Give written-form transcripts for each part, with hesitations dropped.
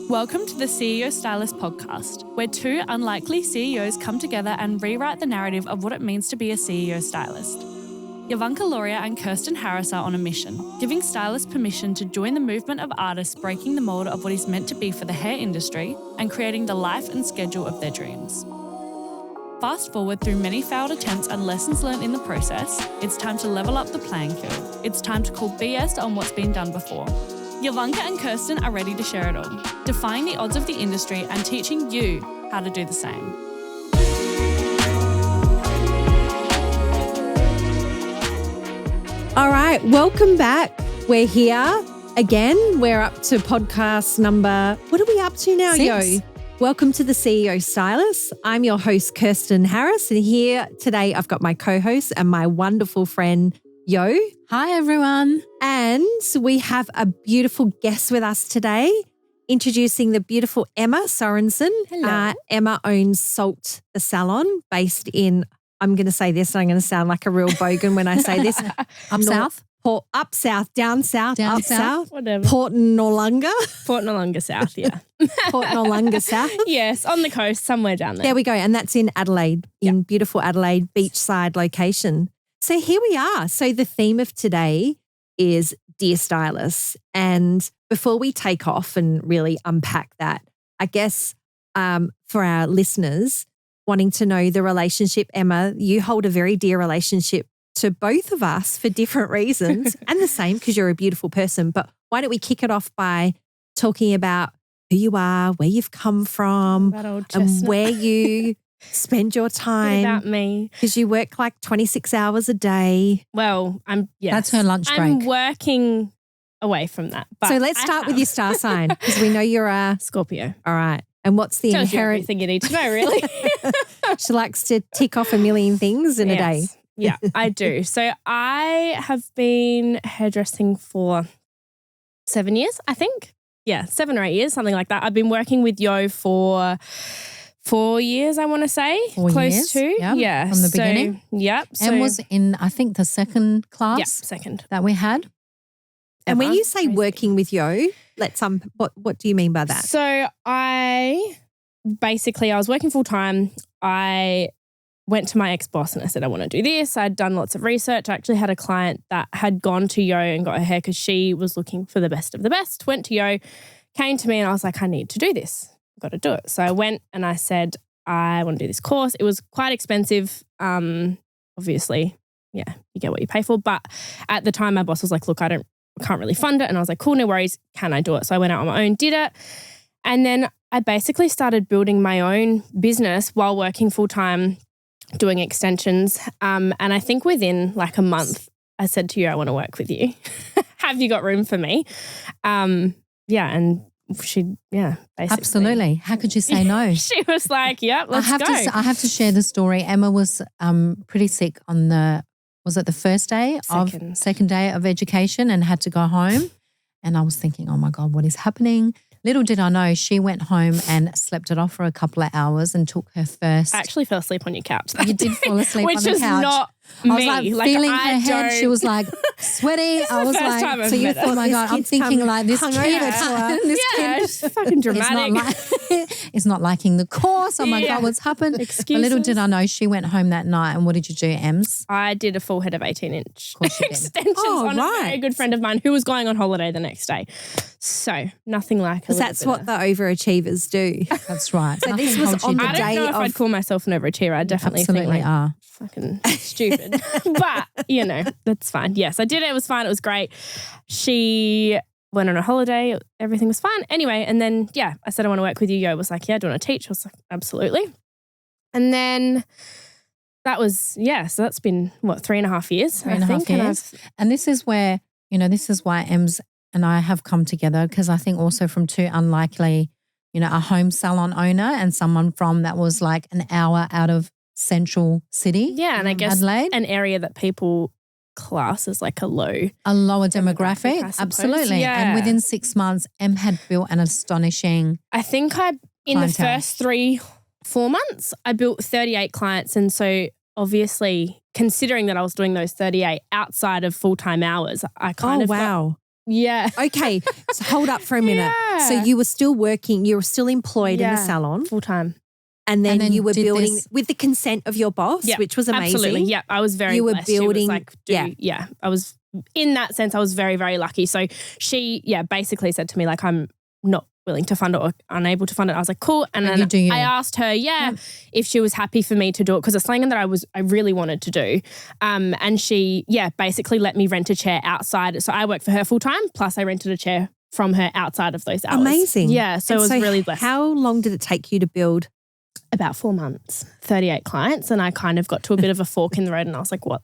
Welcome to the CEO Stylist Podcast, where two unlikely CEOs come together and rewrite the narrative of what it means to be a CEO stylist. Yovanka and Kirsten Harris are on a mission, giving stylists permission to join the movement of artists breaking the mold of what is meant to be for the hair industry and creating the life and schedule of their dreams. Fast forward through many failed attempts and lessons learned in the process, it's time to level up the playing field. It's time to call BS on what's been done before. Yovanka and Kirsten are ready to share it all, defying the odds of the industry and teaching you how to do the same. All right, welcome back. We're here again. We're up to podcast number, what are we up to now, 6. Yo? Welcome to the CEO Stylist. I'm your host, Kirsten Harris, and here today I've got my co-host and my wonderful friend, Yo. Hi, everyone. And we have a beautiful guest with us today, introducing the beautiful Emma Sorenson. Hello. Emma owns Salt the Salon, based in, I'm going to say this, and I'm going to sound like a real bogan when I say this. Up south? Up south, down south, Down up south, south. Whatever. Port Noarlunga. Port Noarlunga South, yeah. Port Noarlunga South. Yes, on the coast, somewhere down there. There we go. And that's in Adelaide, in beautiful Adelaide beachside location. So here we are. So the theme of today is Dear Stylists. And before we take off and really unpack that, I guess for our listeners wanting to know the relationship, Emma, you hold a very dear relationship to both of us for different reasons and the same because you're a beautiful person. But why don't we kick it off by talking about who you are, where you've come from, That old and chestnut. where you spend your Bit time. about me. Because you work like 26 hours a day. Well, That's her lunch I'm break. working away from that. But So let's I start with have your star sign because we know you're a, Scorpio. all right. And what's the Tells you inherent, everything you need to know, really. she likes to tick off a million things in a day. Yes. Yeah, I do. So I have been hairdressing for 7 years, I think. Yeah, 7 or 8 years, something like that. I've been working with Yo for 4 years, I want to say. 4 Close years, to. yeah, Yeah. from the beginning. Yep. And was in, I think, the second class yeah, second. that we had. And when Ever. you say Crazy. working with Yo, what do you mean by that? So I was working full time. I went to my ex-boss and I said, I want to do this. I'd done lots of research. I actually had a client that had gone to Yo and got her hair because she was looking for the best of the best, went to Yo, came to me and I was like, I need to do this. I've got to do it. So I went and I said, I want to do this course. It was quite expensive. Obviously, yeah, you get what you pay for. But at the time, my boss was like, look, can't really fund it. And I was like, cool, no worries. Can I do it? So I went out on my own, did it. And then I basically started building my own business while working full time, doing extensions. And I think within like a month, I said to you, I want to work with you. Have you got room for me? Yeah. And basically. Absolutely. How could you say no? She was like, yep, let's go. I have to share the story. Emma was pretty sick on was it the first day second day of education and had to go home. And I was thinking, oh my God, what is happening? Little did I know, she went home and slept it off for a couple of hours and took her first. I actually fell asleep on your couch. You did fall asleep on the couch. Which is not me. I was like feeling her head. She was like sweaty. I was the first time like, I've so you met thought, her. oh my God, I'm thinking like this kid. This Yeah, kid it's fucking dramatic. it's not liking the course. Oh my Yeah. God, what's happened? Excuses. But little did I know, she went home that night. And what did you do, Ems? I did a full head of 18-inch course you did. extensions Oh, on a very right. good friend of mine who was going on holiday the next day. So nothing like a Because little that's bit what of- the overachievers do. That's right. So this Nothing was holds you on the down. I don't day know if I'd of- call myself an overachiever. I definitely Absolutely think like are. fucking stupid. But, that's fine. Yes, I did it. It was fine. It was great. She went on a holiday. Everything was fine. Anyway, and then, I said, I want to work with you. Yo was like, yeah, do you want to teach? I was like, absolutely. And then that was, so that's been, 3.5 years, I 3.5 think. years. And this is where, this is why Ems and I have come together, because I think also from two unlikely, a home salon owner and someone from that was like an hour out of central city. Yeah, and I guess Adelaide. an area that people class as like a lower demographic. I suppose. Absolutely. Yeah. And within 6 months, Em had built an astonishing. I think in the clientele. first 3-4 months, I built 38 clients. And so obviously, considering that I was doing those 38 outside of full-time hours, I kind of got Yeah. Okay, so hold up for a minute. Yeah. So you were still working, you were still employed in the salon. Full time. And then you were building this with the consent of your boss, which was amazing. Absolutely. Yeah. I was very blessed. building. She was like, I was, in that sense, I was very, very lucky. So she, basically said to me, like, I'm not willing to fund it or unable to fund it. I was like, cool. And then I asked her, if she was happy for me to do it because it's something that I really wanted to do. And she, basically let me rent a chair outside. So I worked for her full time, plus I rented a chair from her outside of those hours. Amazing. Yeah. So it was really blessed. How long did it take you to build? About 4 months, 38 clients. And I kind of got to a bit of a fork in the road and I was like, what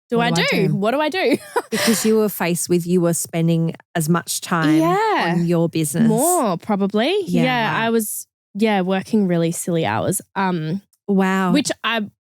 do I do? What do I do? Because you were faced with, you were spending as much time on your business. More probably. Yeah. I was, working really silly hours. Wow. Which I'm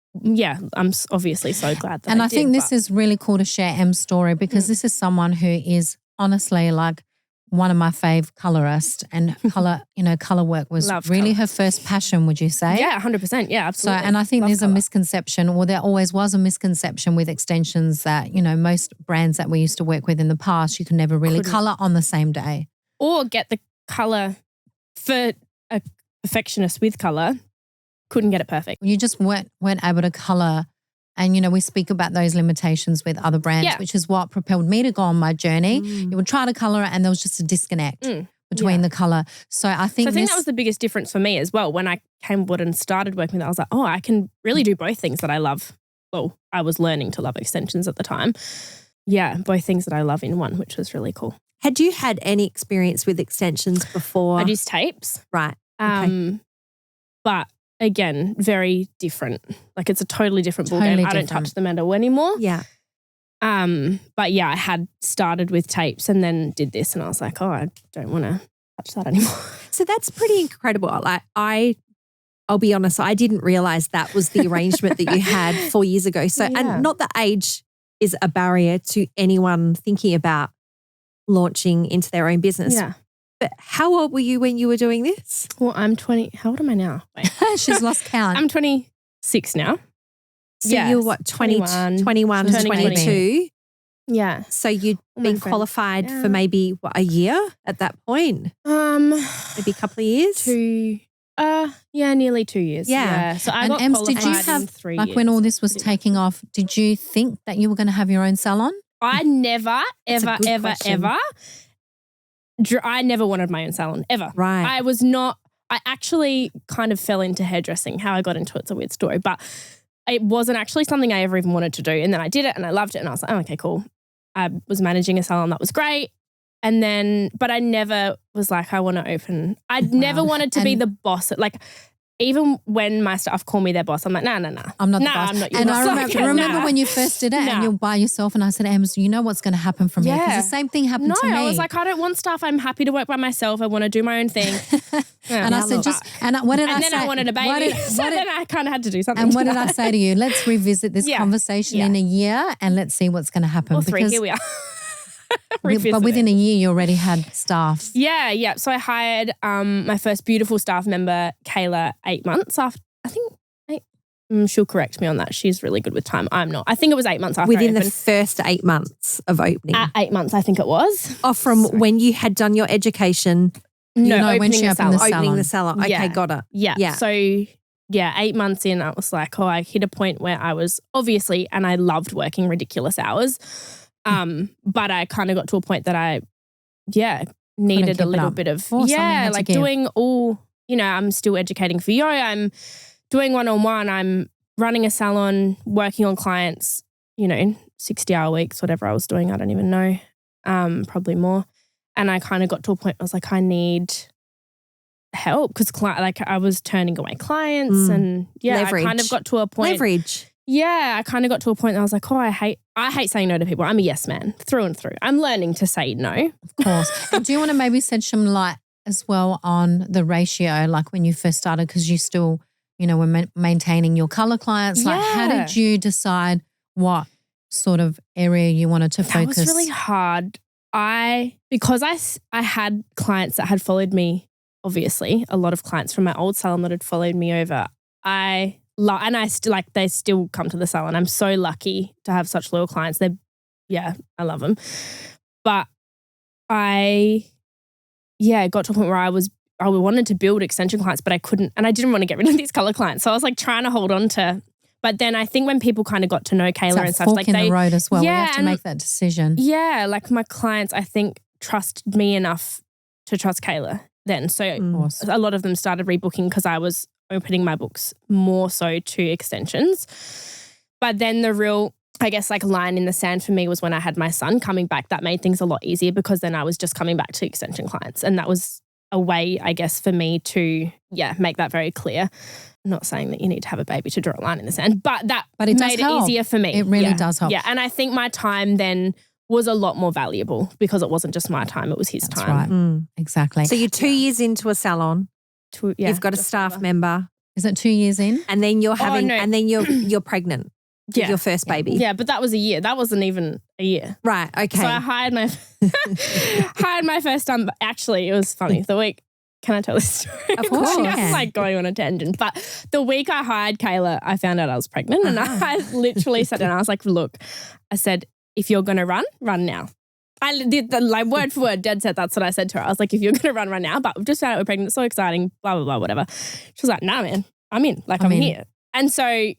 obviously so glad that I think this is really cool to share Em's story because this is someone who is honestly like one of my fave colorists and color work was really her first passion, would you say? Yeah, 100%. Yeah, absolutely. So, and I think there's a misconception, or there always was a misconception with extensions that, most brands that we used to work with in the past, you can never really color on the same day. Or get the color for a perfectionist with color, couldn't get it perfect. You just weren't able to color. And, we speak about those limitations with other brands, which is what propelled me to go on my journey. You would try to color it and there was just a disconnect between the color. So I think that was the biggest difference for me as well. When I came aboard and started working with it, I was like, I can really do both things that I love. Well, I was learning to love extensions at the time. Yeah, both things that I love in one, which was really cool. Had you had any experience with extensions before? I'd used tapes. Right. Okay. But again, very different. Like it's a totally different ballgame. I don't touch the metal anymore. Yeah. But yeah, I had started with tapes and then did this and I was like, I don't want to touch that anymore. So that's pretty incredible. Like I'll be honest, I didn't realize that was the arrangement that you had 4 years ago. So, and not that age is a barrier to anyone thinking about launching into their own business. Yeah. But how old were you when you were doing this? Well, I'm 20. How old am I now? Wait. She's lost count. I'm 26 now. So you were what, 21, 22? Yeah. So you'd been qualified for maybe a year at that point? Maybe a couple of years? Nearly 2 years. Yeah. So I got qualified did you have, in 3 like years. when all this was taking off, did you think that you were going to have your own salon? I never, ever, I never wanted my own salon, ever. Right. I actually kind of fell into hairdressing. How I got into it's a weird story, but it wasn't actually something I ever even wanted to do. And then I did it and I loved it and I was like, okay, cool. I was managing a salon that was great. And then, but I never was like, I want to open. I'd never wanted to be the boss. Like, even when my staff call me their boss, I'm like, no. I'm not the boss. I'm not your and boss. I remember when you first did it and you're by yourself and I said, Ems, you know what's going to happen from here? Because the same thing happened to me. No, I was like, I don't want staff. I'm happy to work by myself. I want to do my own thing. And I said, what did I say? And then I wanted a baby. Then I kind of had to do something. And what did I say to you? Let's revisit this conversation in a year and let's see what's going to happen. Or 3, here we are. But within a year, you already had staff. Yeah. So I hired my first beautiful staff member, Kayla, 8 months after. I think 8. She'll correct me on that. She's really good with time. I'm not. I think it was 8 months after. Within the first 8 months of opening. At 8 months, I think it was. Oh, from when you had done your education. No, when she opened the salon. Opening the salon. Okay, got it. Yeah. So 8 months in, I was like, I hit a point where I was obviously, and I loved working ridiculous hours. But I kind of got to a point that I, needed a little bit of, like doing all, I'm still educating for yo. I'm doing one-on-one. I'm running a salon, working on clients, 60-hour weeks, whatever I was doing. I don't even know, probably more. And I kind of got to a point I was like, I need help because I was turning away clients and leverage. I kind of got to a point. Leverage. Yeah, I kind of got to a point that I was like, I hate saying no to people. I'm a yes man through and through. I'm learning to say no. Of course. Do you want to maybe shed some light as well on the ratio, like when you first started, because you still, were maintaining your colour clients. Like how did you decide what sort of area you wanted to focus? That was really hard. Because I had clients that had followed me, obviously, a lot of clients from my old salon that had followed me over. I they still come to the salon. I'm so lucky to have such loyal clients. I love them. But I got to a point where I wanted to build extension clients, but I couldn't, and I didn't want to get rid of these color clients. So I was like trying to hold on to, but then I think when people kind of got to know Kayla and stuff, like in the road as well. Yeah, we have to make that decision. Yeah, like my clients, I think, trusted me enough to trust Kayla then. So a lot of them started rebooking because I was opening my books more so to extensions. But then the real, I guess, like line in the sand for me was when I had my son coming back. That made things a lot easier because then I was just coming back to extension clients. And that was a way, I guess, for me to, make that very clear. I'm not saying that you need to have a baby to draw a line in the sand, but it made it easier for me. It really does help. Yeah, and I think my time then was a lot more valuable because it wasn't just my time, it was his That's time. Right. Exactly. So you're 2 years into a salon. You've got a staff member. Is it 2 years in? And then you're having, and then you're pregnant with your first baby. Yeah, but that was a year. That wasn't even a year. Right. Okay. So I hired my first time. Actually, it was funny. The week, can I tell this story? Of course. I'm like going on a tangent. But the week I hired Kayla, I found out I was pregnant, and I literally sat down. I was like, "Look," I said, "if you're going to run now." I did the like word for word, dead set. That's what I said to her. I was like, if you're going to run now, but we've just found out we're pregnant. It's so exciting, blah, blah, blah, whatever. She was like, nah, man, I'm in. Like, I'm here. And so, she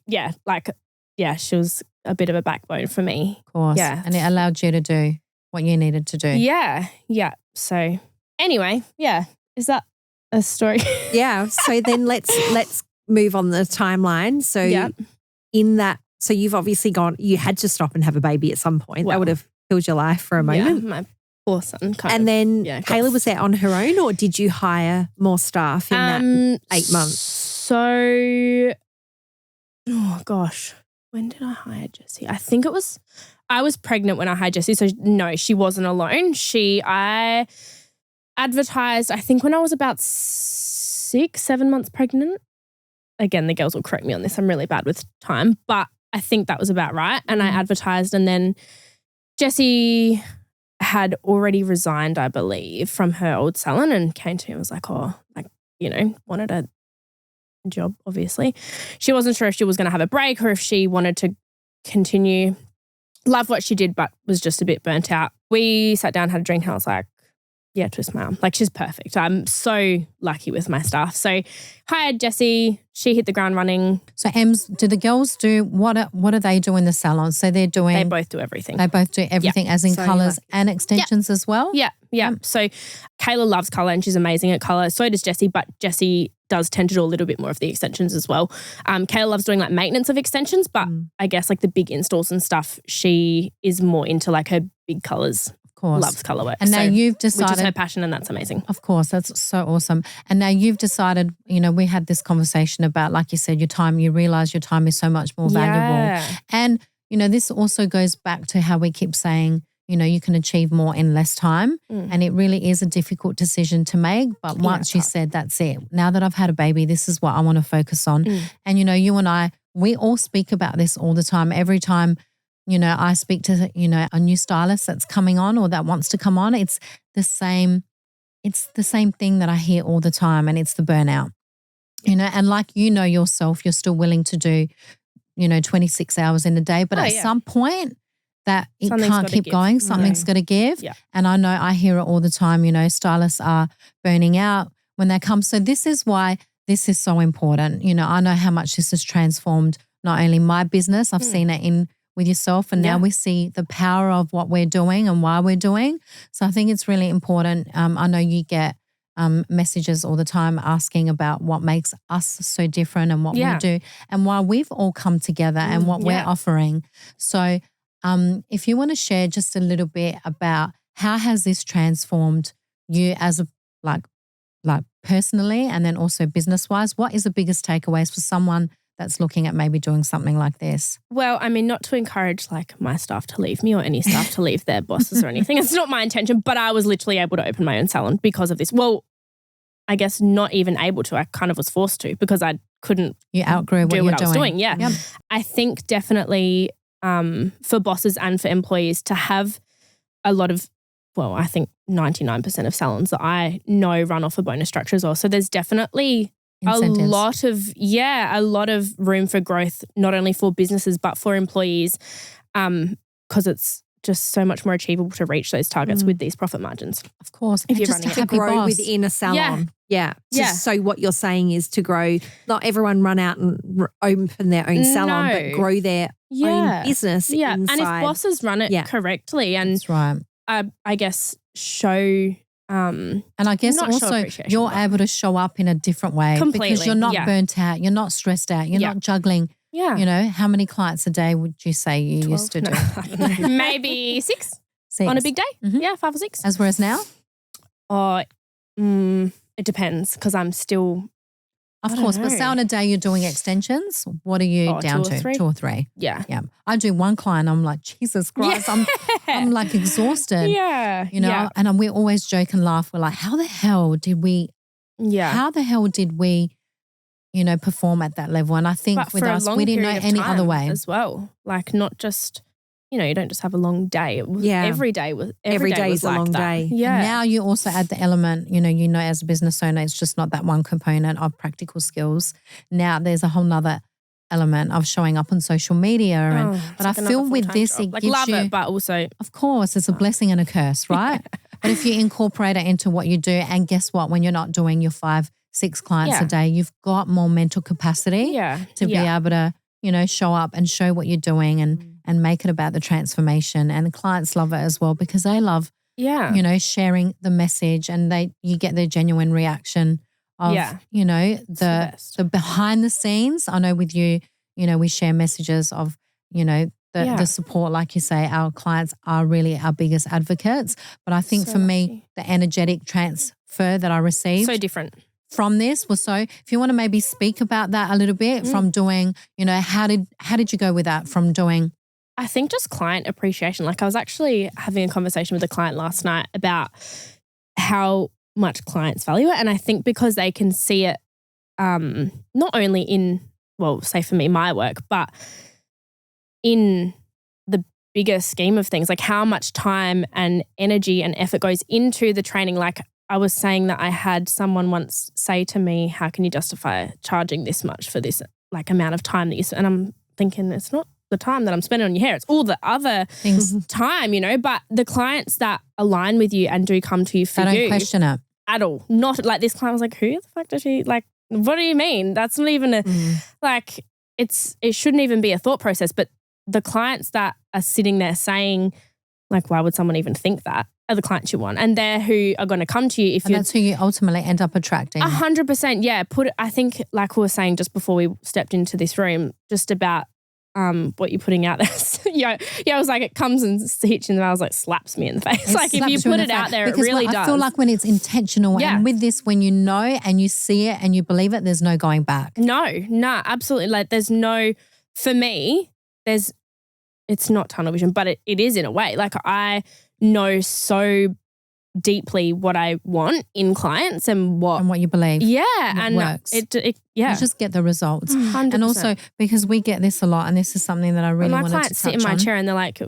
was a bit of a backbone for me. Of course. Yeah. And it allowed you to do what you needed to do. Yeah. Yeah. So anyway, is that a story? Yeah. So then let's move on the timeline. So in that, so you've obviously you had to stop and have a baby at some point. That would have killed your life for a moment. Yeah, my poor son. Kayla was there on her own, or did you hire more staff in that 8 months? So, oh gosh, when did I hire Jessie? I think I was pregnant when I hired Jessie. So no, she wasn't alone. I advertised, I think when I was about 6-7 months pregnant. Again, the girls will correct me on this. I'm really bad with time, but I think that was about right. And I advertised, and then Jessie had already resigned, I believe, from her old salon and came to me and was like, wanted a job, obviously. She wasn't sure if she was going to have a break or if she wanted to continue. Loved what she did, but was just a bit burnt out. We sat down, had a drink, and I was like, yeah, twist my arm. Like, she's perfect. I'm so lucky with my staff. So hired Jessie. She hit the ground running. So do the girls do, what do they do in the salon? So they both do everything. They both do everything as in colours and extensions as well? Yeah. So Kayla loves colour and she's amazing at colour. So does Jessie, but Jessie does tend to do a little bit more of the extensions as well. Kayla loves doing like maintenance of extensions, but I guess like the big installs and stuff, she is more into like her big colours. Course. Loves colour work. And now you've decided, which is her passion, and that's amazing. Of course, that's so awesome. And now you've decided, we had this conversation about, like you said, your time, you realise your time is so much more valuable. And, this also goes back to how we keep saying, you can achieve more in less time. And it really is a difficult decision to make. But once you said, that's it. Now that I've had a baby, this is what I want to focus on. And, you and I, we all speak about this all the time. Every time I speak to, a new stylist that's coming on or that wants to come on, it's the same thing that I hear all the time, and it's the burnout, and like, yourself, you're still willing to do, 26 hours in a day, but at some point that it can't keep going, something's got to give. Yeah. And I know I hear it all the time, stylists are burning out when they come. So this is why this is so important. I know how much this has transformed not only my business, I've seen it with yourself, and now we see the power of what we're doing and why we're doing. So I think it's really important. I know you get messages all the time asking about what makes us so different and what we do and why we've all come together and what we're offering. So if you want to share just a little bit about how has this transformed you as a like personally and then also business-wise, what is the biggest takeaways for someone that's looking at maybe doing something like this? Well, I mean, not to encourage like my staff to leave me or any staff to leave their bosses or anything. It's not my intention, but I was literally able to open my own salon because of this. Well, I guess not even able to. I kind of was forced to because I couldn't you outgrew what do you're what I was doing. doing. Yeah. Yep. I think definitely for bosses and for employees to have a lot of, well, I think 99% of salons that I know run off a bonus structure as well. So there's definitely incentives. a lot of room for growth, not only for businesses but for employees, because it's just so much more achievable to reach those targets with these profit margins. Of course. If you're just running to it. grow boss. within a salon. Yeah. So what you're saying is to grow, not everyone run out and open their own salon, but grow their own business inside. And if bosses run it correctly and that's right. I guess show and I guess also you're able to show up in a different way because you're not burnt out, you're not stressed out, you're not juggling. Yeah. You know, how many clients a day would you say you 12? used to do? Maybe 6 on a big day. Mm-hmm. Yeah, 5 or 6. As whereas now? Oh, it depends because I'm still. Of course, but say on a day you're doing extensions, what are you down to? 2 or 3. Yeah. Yeah. I do one client, I'm like, Jesus Christ, I'm like exhausted. Yeah. You know, and we always joke and laugh. We're like, how the hell did we, you know, perform at that level? And I think but with us, we didn't know any other way. As well. Like not just, you know, you don't just have a long day. Every day was every day was is a like long that. day. Yeah. And now you also add the element, you know, as a business owner, it's just not that one component of practical skills. Now there's a whole nother element of showing up on social media. But I feel with this, it gives love you, it, but also. Of course, it's a blessing and a curse, right? But if you incorporate it into what you do, and guess what, when you're not doing your 5-6 clients a day, you've got more mental capacity to be able to, you know, show up and show what you're doing and make it about the transformation. And clients love it as well because they love, you know, sharing the message and you get their genuine reaction of, you know, the behind the scenes. I know with you, you know, we share messages of, you know, the support, like you say, our clients are really our biggest advocates. But I think for me, the energetic transfer that I received. So different. From this was if you want to maybe speak about that a little bit from doing, you know, how did you go with that from doing? I think just client appreciation. Like I was actually having a conversation with a client last night about how much clients value it. And I think because they can see it not only in, well, say for me, my work, but in the bigger scheme of things, like how much time and energy and effort goes into the training. Like I was saying that I had someone once say to me, how can you justify charging this much for this like amount of time that you spend? And I'm thinking it's not the time that I'm spending on your hair. It's all the other things, time, you know, but the clients that align with you and do come to you for they don't question it at all. Not like this client was like, who the fuck does she like? What do you mean? That's not even like it shouldn't even be a thought process. But the clients that are sitting there saying like, why would someone even think that? Are the clients you want, and they're who are going to come to you if that's who you ultimately end up attracting. 100%, yeah. I think like we were saying just before we stepped into this room, just about what you're putting out there. I was like, it comes and hits you in the mouth, like slaps me in the face. Like if you put it out there, it really does. I feel like when it's intentional and with this, when you know and you see it and you believe it, there's no going back. No, absolutely. Like there's no, for me, it's not tunnel vision, but it is in a way. Like I know so deeply what I want in clients and what you believe. Yeah. And works. You just get the results. 100%. And also because we get this a lot, and this is something that I really wanted to touch on. My clients sit in my chair and they're like,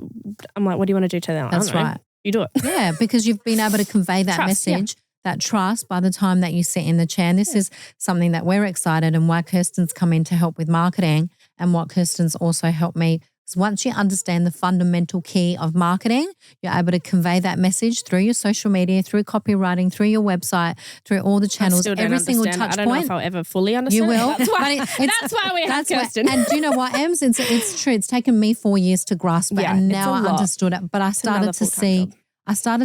I'm like, what do you want to do to them? That's right. You do it. Yeah, because you've been able to convey that message, that trust by the time that you sit in the chair. And this is something that we're excited and why Kirsten's come in to help with marketing and what Kirsten's also helped me. Once you understand the fundamental key of marketing, you're able to convey that message through your social media, through copywriting, through your website, through all the channels, every single touch point. I don't know if I'll ever fully understand. You will. That's why we have Kirsten. And do you know what, Ems? It's true. It's taken me 4 years to grasp it, and now I understood it. But I started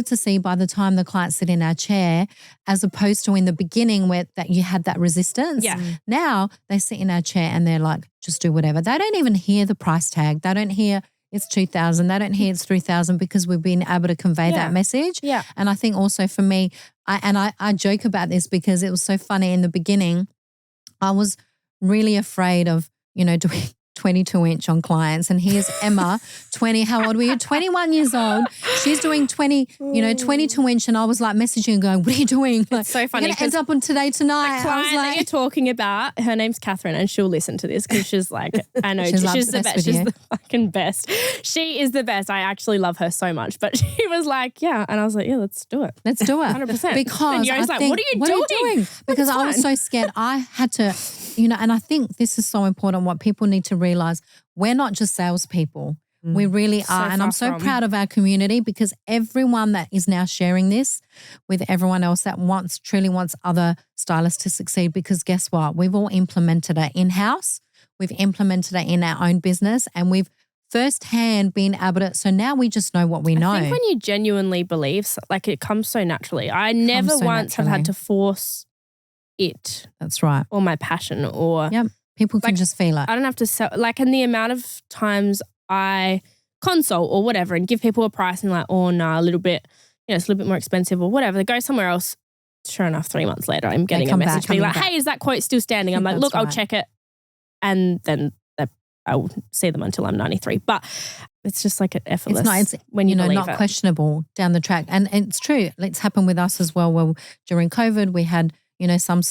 to see by the time the clients sit in our chair, as opposed to in the beginning where that you had that resistance. Yeah. Now they sit in our chair and they're like, just do whatever. They don't even hear the price tag. They don't hear it's 2,000. They don't hear it's 3,000 because we've been able to convey that message. Yeah. And I think also for me, I joke about this because it was so funny in the beginning. I was really afraid of, doing 22-inch on clients. And here's Emma, 20, how old were you? 21 years old. She's doing 22-inch. And I was like messaging and going, what are you doing? Like, it's so funny. You're going to end up on Today Tonight. The client that you're talking about, her name's Catherine, and she'll listen to this because she's like, I know, she's the best. She's the fucking best. She is the best. I actually love her so much. But she was like, yeah. And I was like, yeah, let's do it. Let's do it. 100%. Because and Yo's like, what are you doing? Because I was so scared. I had to, and I think this is so important. What people need to realize, we're not just salespeople. We really are. And I'm so proud of our community because everyone that is now sharing this with everyone else that truly wants other stylists to succeed, because guess what? We've all implemented it in-house. We've implemented it in our own business, and we've firsthand been able to. So now we just know what we know. I think when you genuinely believe, like, it comes so naturally. I never once have had to force it. That's right. Or my passion or. Yep. People can just feel it. I don't have to sell, like, in the amount of times I consult or whatever and give people a price and like, oh no, a little bit, it's a little bit more expensive or whatever. They go somewhere else. Sure enough, 3 months later, I'm getting a message being like, hey, is that quote still standing? I'm like, look, I'll check it. And then I'll see them until I'm 93. But it's just like effortless. It's when you not questionable down the track. And it's true. It's happened with us as well. Well, during COVID, we had some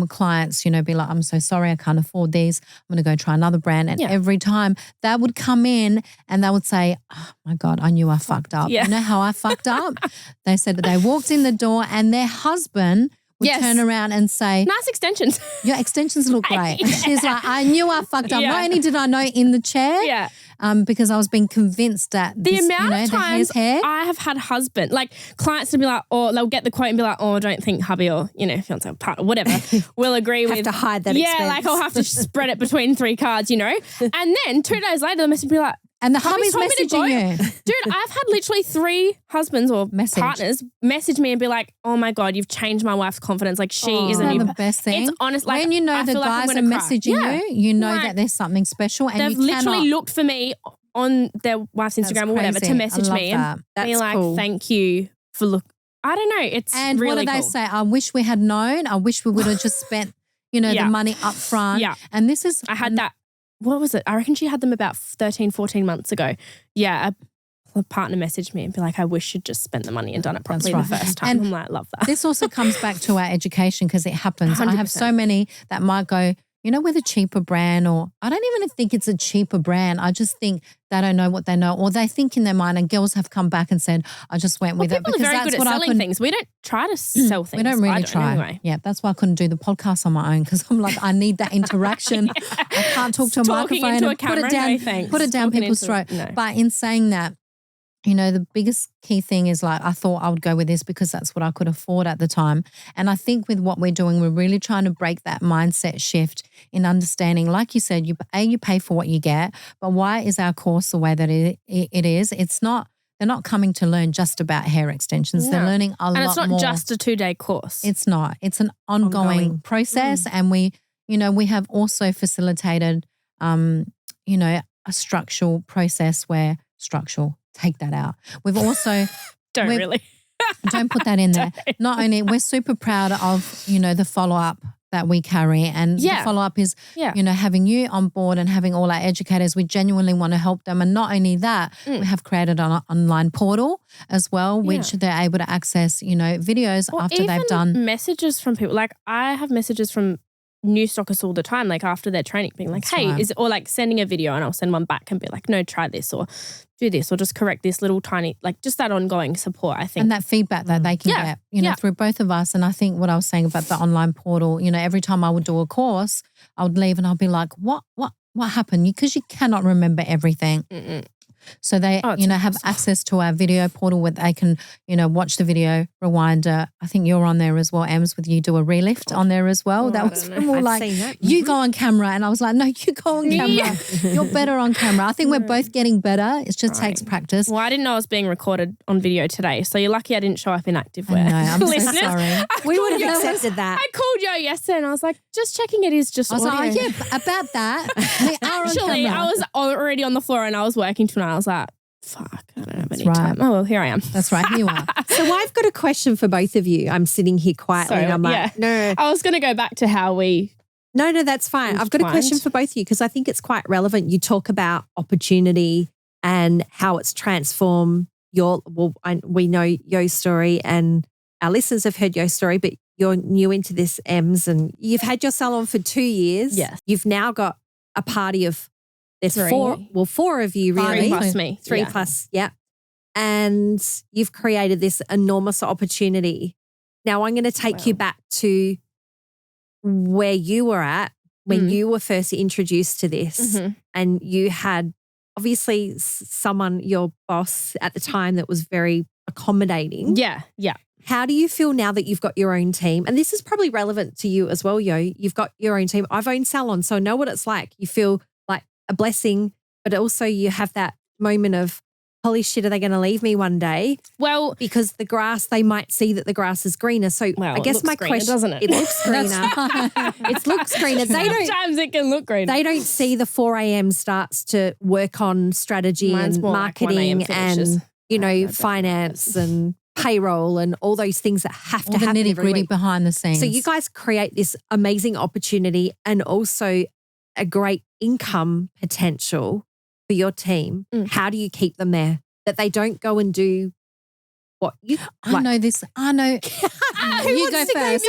clients, be like, I'm so sorry, I can't afford these. I'm going to go try another brand. And every time they would come in and they would say, oh my God, I knew I fucked up. Yeah. You know how I fucked up? They said that they walked in the door and their husband would turn around and say, nice extensions. Your extensions look great. She's like, I knew I fucked up. Not only did I know in the chair, because I was being convinced that the amount of times I have had clients to be like, or they'll get the quote and be like, oh, I don't think hubby or, fiance or partner, whatever, will agree with. Have to hide that expense. Yeah, like I'll have to spread it between 3 cards, And then 2 days later, the message will be like, and the hubby's messaging you. Dude, I've had literally 3 husbands or partners message me and be like, oh my God, you've changed my wife's confidence. Like she is the best thing. It's honest. Like, when you know the guys are messaging you know that there's something special. And they've literally looked for me on their wife's Instagram or whatever to message me and be like, cool. Thank you for I don't know. It's and really what do they say? I wish we had known. I wish we would have just spent, the money up front. Yeah. And this is. I had that. What was it? I reckon she had them about 13, 14 months ago. Yeah, a partner messaged me and be like, I wish you'd just spent the money and done it properly the first time. And I'm like, love that. This also comes back to our education because it happens. 100%. I have so many that might go, with a cheaper brand, or I don't even think it's a cheaper brand. I just think they don't know what they know, or they think in their mind, and girls have come back and said, I just went with it. People are very good at selling things. We don't try to sell things. We don't really try. Anyway. Yeah, that's why I couldn't do the podcast on my own because I'm like, I need that interaction. I can't talk to a microphone into a and camera, put it down people's throat. No. But in saying that, the biggest key thing is like, I thought I would go with this because that's what I could afford at the time. And I think with what we're doing, we're really trying to break that mindset shift in understanding, like you said, you pay for what you get, but why is our course the way that it is? It's not, they're not coming to learn just about hair extensions. Yeah. They're learning a lot more. And it's not just a 2-day course. It's not. It's an ongoing process. And we have also facilitated, a structural process where take that out. We've also don't put that in there. Not only we're super proud of the follow-up that we carry, and the follow-up is having you on board and having all our educators. We genuinely want to help them, and not only that, we have created an online portal as well, which they're able to access videos after they've done messages from people. Like I have messages from new stockers all the time, like after their training, being like, hey, is it, or like sending a video and I'll send one back and be like, no, try this or do this or just correct this little tiny, like just that ongoing support, I think. And that feedback that they can get, through both of us. And I think what I was saying about the online portal, every time I would do a course, I would leave and I'll be like, what happened? Because you cannot remember everything. So they, have access to our video portal where they can, watch the video, rewind. I think you're on there as well, Ems, with you do a relift on there as well. That was more like, you go on camera. And I was like, no, you go on camera. You're better on camera. I think we're both getting better. It just takes practice. Well, I didn't know I was being recorded on video today. So you're lucky I didn't show up in activewear. I know, I'm so sorry. We would have accepted that. I called Yo yesterday and I was like, just checking it is just audio. I was like, about that. We are Actually, on camera. I was already on the floor and I was working tonight. I was like, fuck, I don't have any time. Oh, well, here I am. That's right, here you are. So I've got a question for both of you. I'm sitting here quietly and I'm like, no. I was going to go back to how we... No, that's fine. I've got a question for both of you because I think it's quite relevant. You talk about opportunity and how it's transformed we know Yo's story and our listeners have heard Yo's story, but you're new into this, Ems, and you've had your salon for 2 years. Yes. You've now got a party of... There's 4 of you really. 3 plus me. 3 plus, yeah. And you've created this enormous opportunity. Now I'm going to take you back to where you were at when you were first introduced to this and you had obviously someone, your boss at the time, that was very accommodating. Yeah. How do you feel now that you've got your own team? And this is probably relevant to you as well, Yo. You've got your own team. I've owned salons, so I know what it's like. You feel like a blessing, but also you have that moment of, holy shit, are they going to leave me one day? Well, because the grass, they might see that the grass is greener. So I guess my question, doesn't it? It looks greener. It looks greener. Sometimes it can look greener. They don't see the 4 a.m. starts to work on strategy and marketing and, finance and payroll and all those things that have to happen the every nitty-gritty week. behind the scenes. So you guys create this amazing opportunity and also a great income potential for your team. How do you keep them there? That they don't go and do what you I know this. I know. You go first.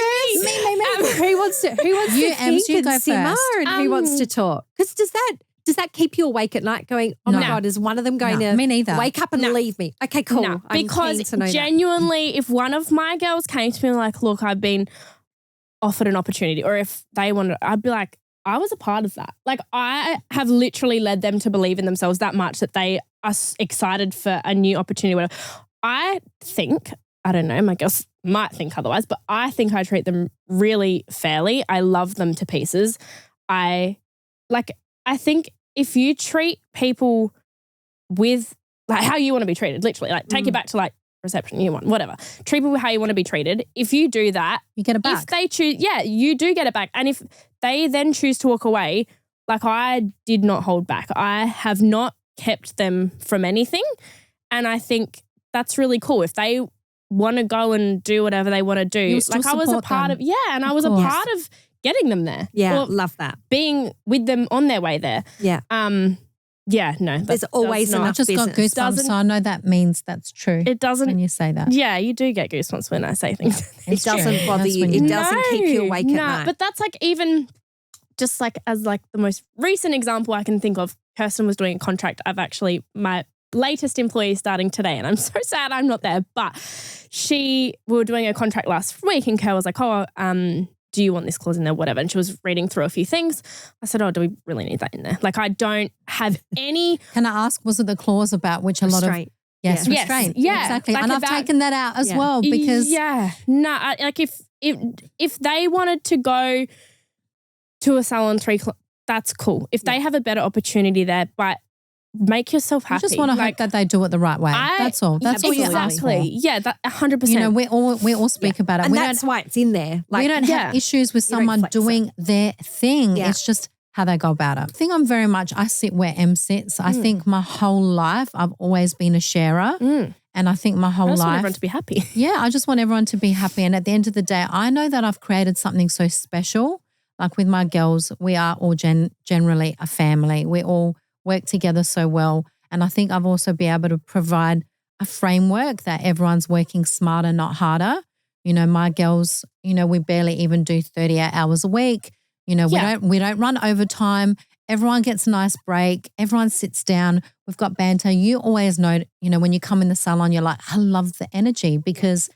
Who wants to You, Ems, think you go and simmer first. and who wants to talk? Because does that keep you awake at night going, oh my God, is one of them going to me neither. wake up and leave me? Okay, cool. No, I'm because keen to know genuinely, if one of my girls came to me like, look, I've been offered an opportunity, or if they wanted, I'd be like, I was a part of that. Like, I have literally led them to believe in themselves that much that they are excited for a new opportunity. Whatever. I think, I don't know, my girls might think otherwise, but I think I treat them really fairly. I love them to pieces. I think if you treat people with like how you want to be treated, literally, like take it back to like reception, you want, whatever. Treat people how you want to be treated. If you do that, you get it back. If they choose, you do get it back. And if they then choose to walk away, like I did not hold back. I have not kept them from anything. And I think that's really cool. If they want to go and do whatever they want to do, like I was a part of, and I was a part of getting them there. Yeah, love that. Being with them on their way there. Yeah. No. There's always enough I just got goosebumps, so I know that means that's true. It doesn't. When you say that. Yeah, you do get goosebumps when I say things. It doesn't bother you. It doesn't keep you awake at night. But that's like even just like as like the most recent example I can think of, Kirsten was doing a contract. My latest employee starting today, and I'm so sad I'm not there, but we were doing a contract last week and Kerr was like, do you want this clause in there, whatever? And she was reading through a few things. I said, do we really need that in there? Like, I don't have any. Can I ask, was it the clause about which a lot of. Yes, restraint. Yeah, exactly. Like and I've taken that out as well because. Yeah. No, like if they wanted to go to a salon 3, that's cool. If they have a better opportunity there, but make yourself happy. I just want to hope that they do it the right way. That's all. That's all you ask for. Yeah, that 100%. You know, we all speak about it. And that's why it's in there. Like, we don't have issues with someone doing their thing. Yeah. It's just how they go about it. I think I sit where Em sits. I think my whole life I've always been a sharer. And I think my whole life. I just want everyone to be happy. Yeah, I just want everyone to be happy. And at the end of the day, I know that I've created something so special. Like with my girls, we are all generally a family. We all work together so well. And I think I've also been able to provide a framework that everyone's working smarter, not harder. You know, my girls, we barely even do 38 hours a week. We don't run overtime. Everyone gets a nice break. Everyone sits down. We've got banter. You always know, when you come in the salon, you're like, I love the energy because,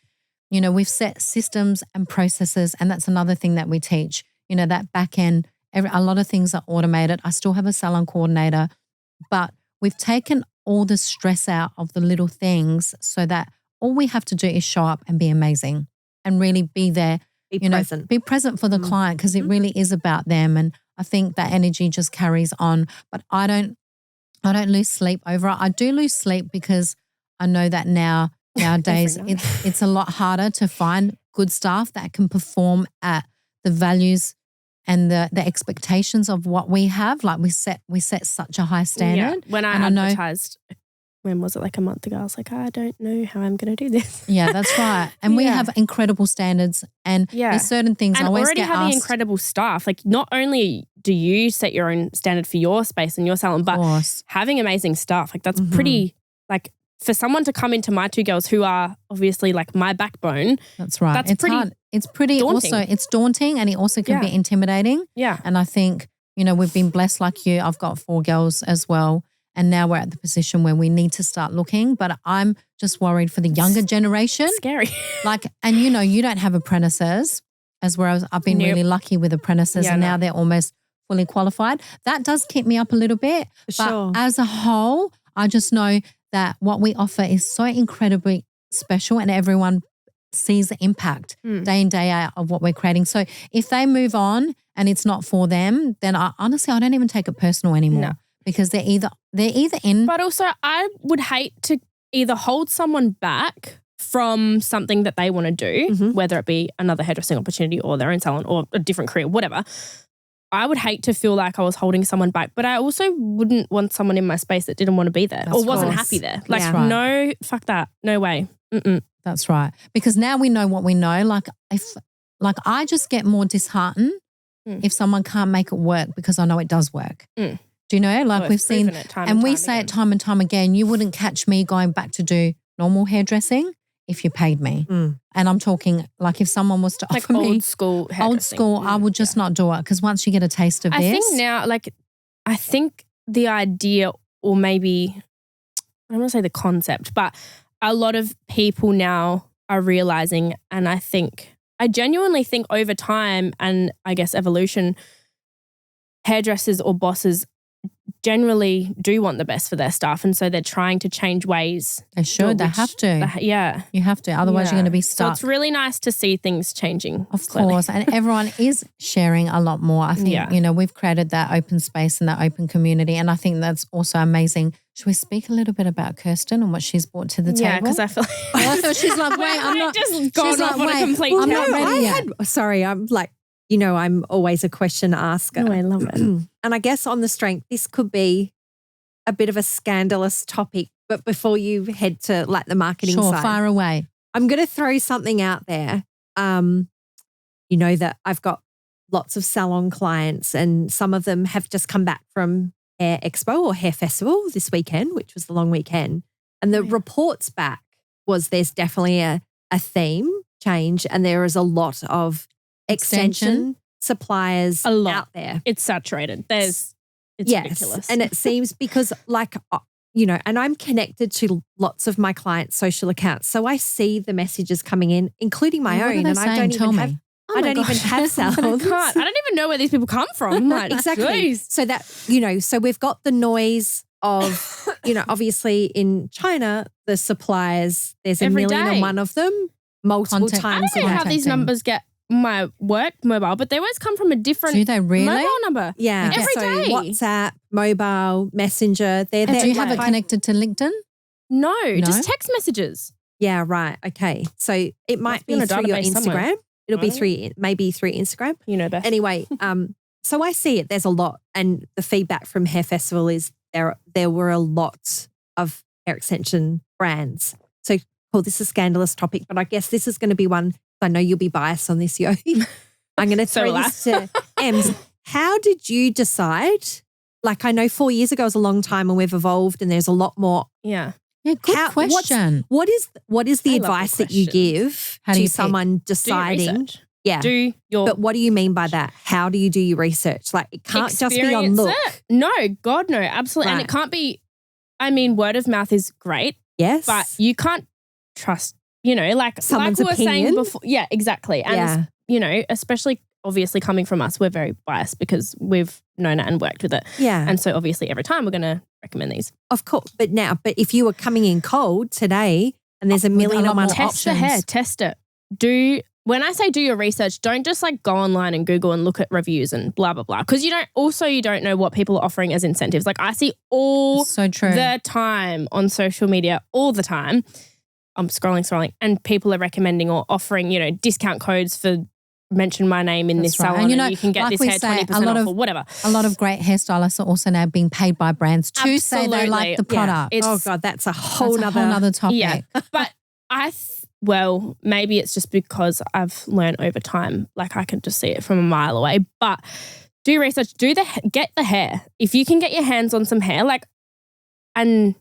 we've set systems and processes. And that's another thing that we teach, that back end. A lot of things are automated. I still have a salon coordinator, but we've taken all the stress out of the little things so that all we have to do is show up and be amazing and really be there. Be present for the client because it really is about them. And I think that energy just carries on. But I don't lose sleep over it. I do lose sleep because I know that nowadays it's a lot harder to find good staff that can perform at the values and the expectations of what we have. Like we set such a high standard. Yeah. When I advertised, when was it, like a month ago, I was like, I don't know how I'm going to do this. Yeah, that's right. And we have incredible standards and there's certain things and I always already get having asked. incredible staff. Like not only do you set your own standard for your space and your salon, but having amazing staff, like that's pretty, like for someone to come into my 2 girls who are obviously like my backbone. That's right. That's pretty hard. It's pretty daunting. Also, it's daunting and it also can be intimidating. Yeah. And I think, we've been blessed like you. I've got 4 girls as well. And now we're at the position where we need to start looking. But I'm just worried for the younger generation. Scary. And you don't have apprentices, as whereas I've been really lucky with apprentices and now they're almost fully qualified. That does keep me up a little bit. Sure. But as a whole, I just know that what we offer is so incredibly special and everyone sees the impact day in, day out of what we're creating. So if they move on and it's not for them, then I don't even take it personal anymore. No. Because they're either in. But also I would hate to either hold someone back from something that they want to do, whether it be another hairdressing opportunity or their own salon or a different career, whatever. I would hate to feel like I was holding someone back, but I also wouldn't want someone in my space that didn't want to be there or wasn't happy there. Like, no, fuck that. No way. That's right. Because now we know what we know. Like I just get more disheartened if someone can't make it work because I know it does work. Do you know? Like we've seen, and we say it time and time again, you wouldn't catch me going back to do normal hairdressing if you paid me. And I'm talking like if someone was to offer me old school hairdressing. I would just not do it because once you get a taste of this. I think now, I think the idea or maybe, I don't want to say the concept, but a lot of people now are realizing, and I genuinely think over time and I guess evolution, hairdressers or bosses generally do want the best for their staff, and so they're trying to change ways. They should. They have to. You have to. Otherwise, you're going to be stuck. So it's really nice to see things changing. Of course, and everyone is sharing a lot more. I think we've created that open space and that open community, and I think that's also amazing. Should we speak a little bit about Kirsten and what she's brought to the table? Yeah, because I feel like I thought she's like, wait, I'm not just gone off on a complete. I'm not ready yet. Sorry, I'm like. I'm always a question asker. Oh, I love it. And I guess on the strength, this could be a bit of a scandalous topic. But before you head to like the marketing side. Fire away. I'm going to throw something out there. That I've got lots of salon clients and some of them have just come back from Hair Expo or Hair Festival this weekend, which was the long weekend. And the reports back was there's definitely a theme change and there is a lot of extension suppliers out there. It's saturated. It's ridiculous. And it seems because and I'm connected to lots of my clients' social accounts. So I see the messages coming in, including my own. And I don't even have salons. I don't even know where these people come from. Like, exactly. Geez. So that, so we've got the noise of, obviously in China, the suppliers, there's Every 1,000,001 of them multiple times. I don't know how these numbers get my work mobile, but they always come from a different Do they really? mobile number. Yeah. Every day. WhatsApp, mobile, Messenger. They're there. Do you have it connected to LinkedIn? No, just text messages. Yeah, right. Okay. So it might be through your Instagram. Somewhere. It'll be through Instagram. You know best. Anyway, so I see it. There's a lot. And the feedback from Hair Festival is there were a lot of hair extension brands. So this is a scandalous topic, but I guess this is going to be one. I know you'll be biased on this, Yo. I'm going to throw this to Ems. How did you decide? Like, I know 4 years ago was a long time and we've evolved and there's a lot more. Yeah. Yeah, good question. What is the advice that you give to someone deciding? But what do you mean by that? How do you do your research? Like, it can't just be on look. No, God, no, absolutely. Right. And it can't be, word of mouth is great. Yes. But you can't trust, someone's like we were opinion. saying before. Yeah, exactly. And, especially obviously coming from us, we're very biased because we've known it and worked with it. Yeah. And so obviously every time we're going to recommend these. Of course. But if you were coming in cold today and there's 1,000,001 options. Test the hair, test it. When I say do your research, don't just like go online and Google and look at reviews and blah, blah, blah. Because you don't know what people are offering as incentives. Like I see all the time on social media, all the time. I'm scrolling, and people are recommending or offering, discount codes for mention my name in this salon and you can get this hair 20% off or whatever. A lot of great hairstylists are also now being paid by brands to say they like the product. Yeah. Oh God, that's a whole nother topic. Yeah, but maybe it's just because I've learned over time, like I can just see it from a mile away. But do research, get the hair. If you can get your hands on some hair, and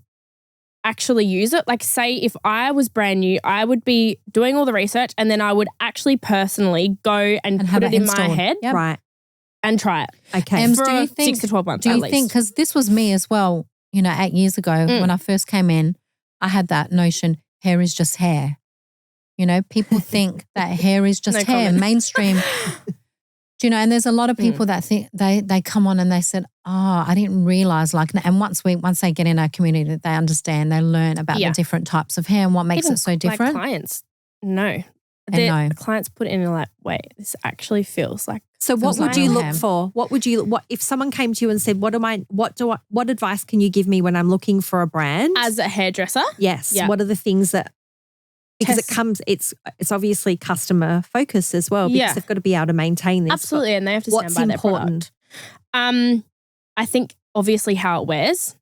actually use it. Like say if I was brand new, I would be doing all the research and then I would actually personally go and put it in my head. Yep. Right. And try it. Okay. For 6 to 12 months Do you think, because this was me as well, 8 years ago when I first came in, I had that notion, hair is just hair. People think that hair is just hair, mainstream. Do you know, and there's a lot of people that think they come on and they said, oh, I didn't realize and once they get in our community, they understand, they learn about the different types of hair and what makes it so different. My clients know. Clients put in like, wait, this actually feels like. So what would you look for? What if someone came to you and said, what advice can you give me when I'm looking for a brand? As a hairdresser? Yes. Yeah. What are the things that, because it's obviously customer focused as well, because they've got to be able to maintain this. Absolutely. And they have to stand by their product. I think obviously how it wears,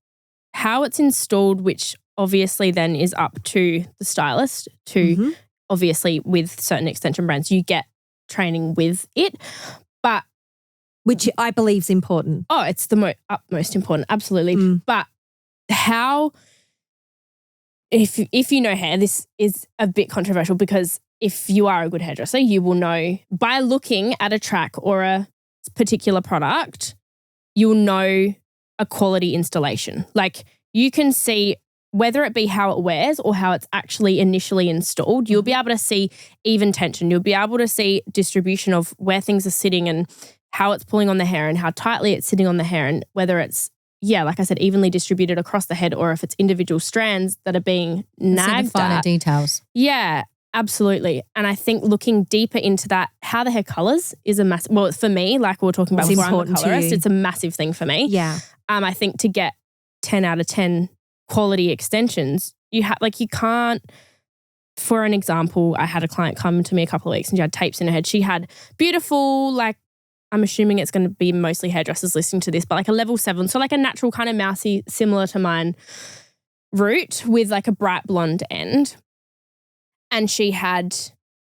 how it's installed, which obviously then is up to the stylist to obviously with certain extension brands, you get training with it. But which I believe is important. Oh, it's the utmost important, absolutely. But how, if you know hair, this is a bit controversial because if you are a good hairdresser, you will know by looking at a track or a particular product, you'll know a quality installation. Like you can see whether it be how it wears or how it's actually initially installed, you'll be able to see even tension. You'll be able to see distribution of where things are sitting and how it's pulling on the hair and how tightly it's sitting on the hair and whether it's, like I said, evenly distributed across the head or if it's individual strands that are being nagged the finer details. Yeah, absolutely. And I think looking deeper into that, how the hair colours is a massive, well, for me, like we were talking about before, I'm a colourist, it's a massive thing for me. Yeah. I think to get 10 out of 10 quality extensions, you can't, for an example, I had a client come to me a couple of weeks and she had tapes in her head. She had beautiful, I'm assuming it's going to be mostly hairdressers listening to this, but a level 7. So a natural kind of mousy, similar to mine, root with a bright blonde end. And she had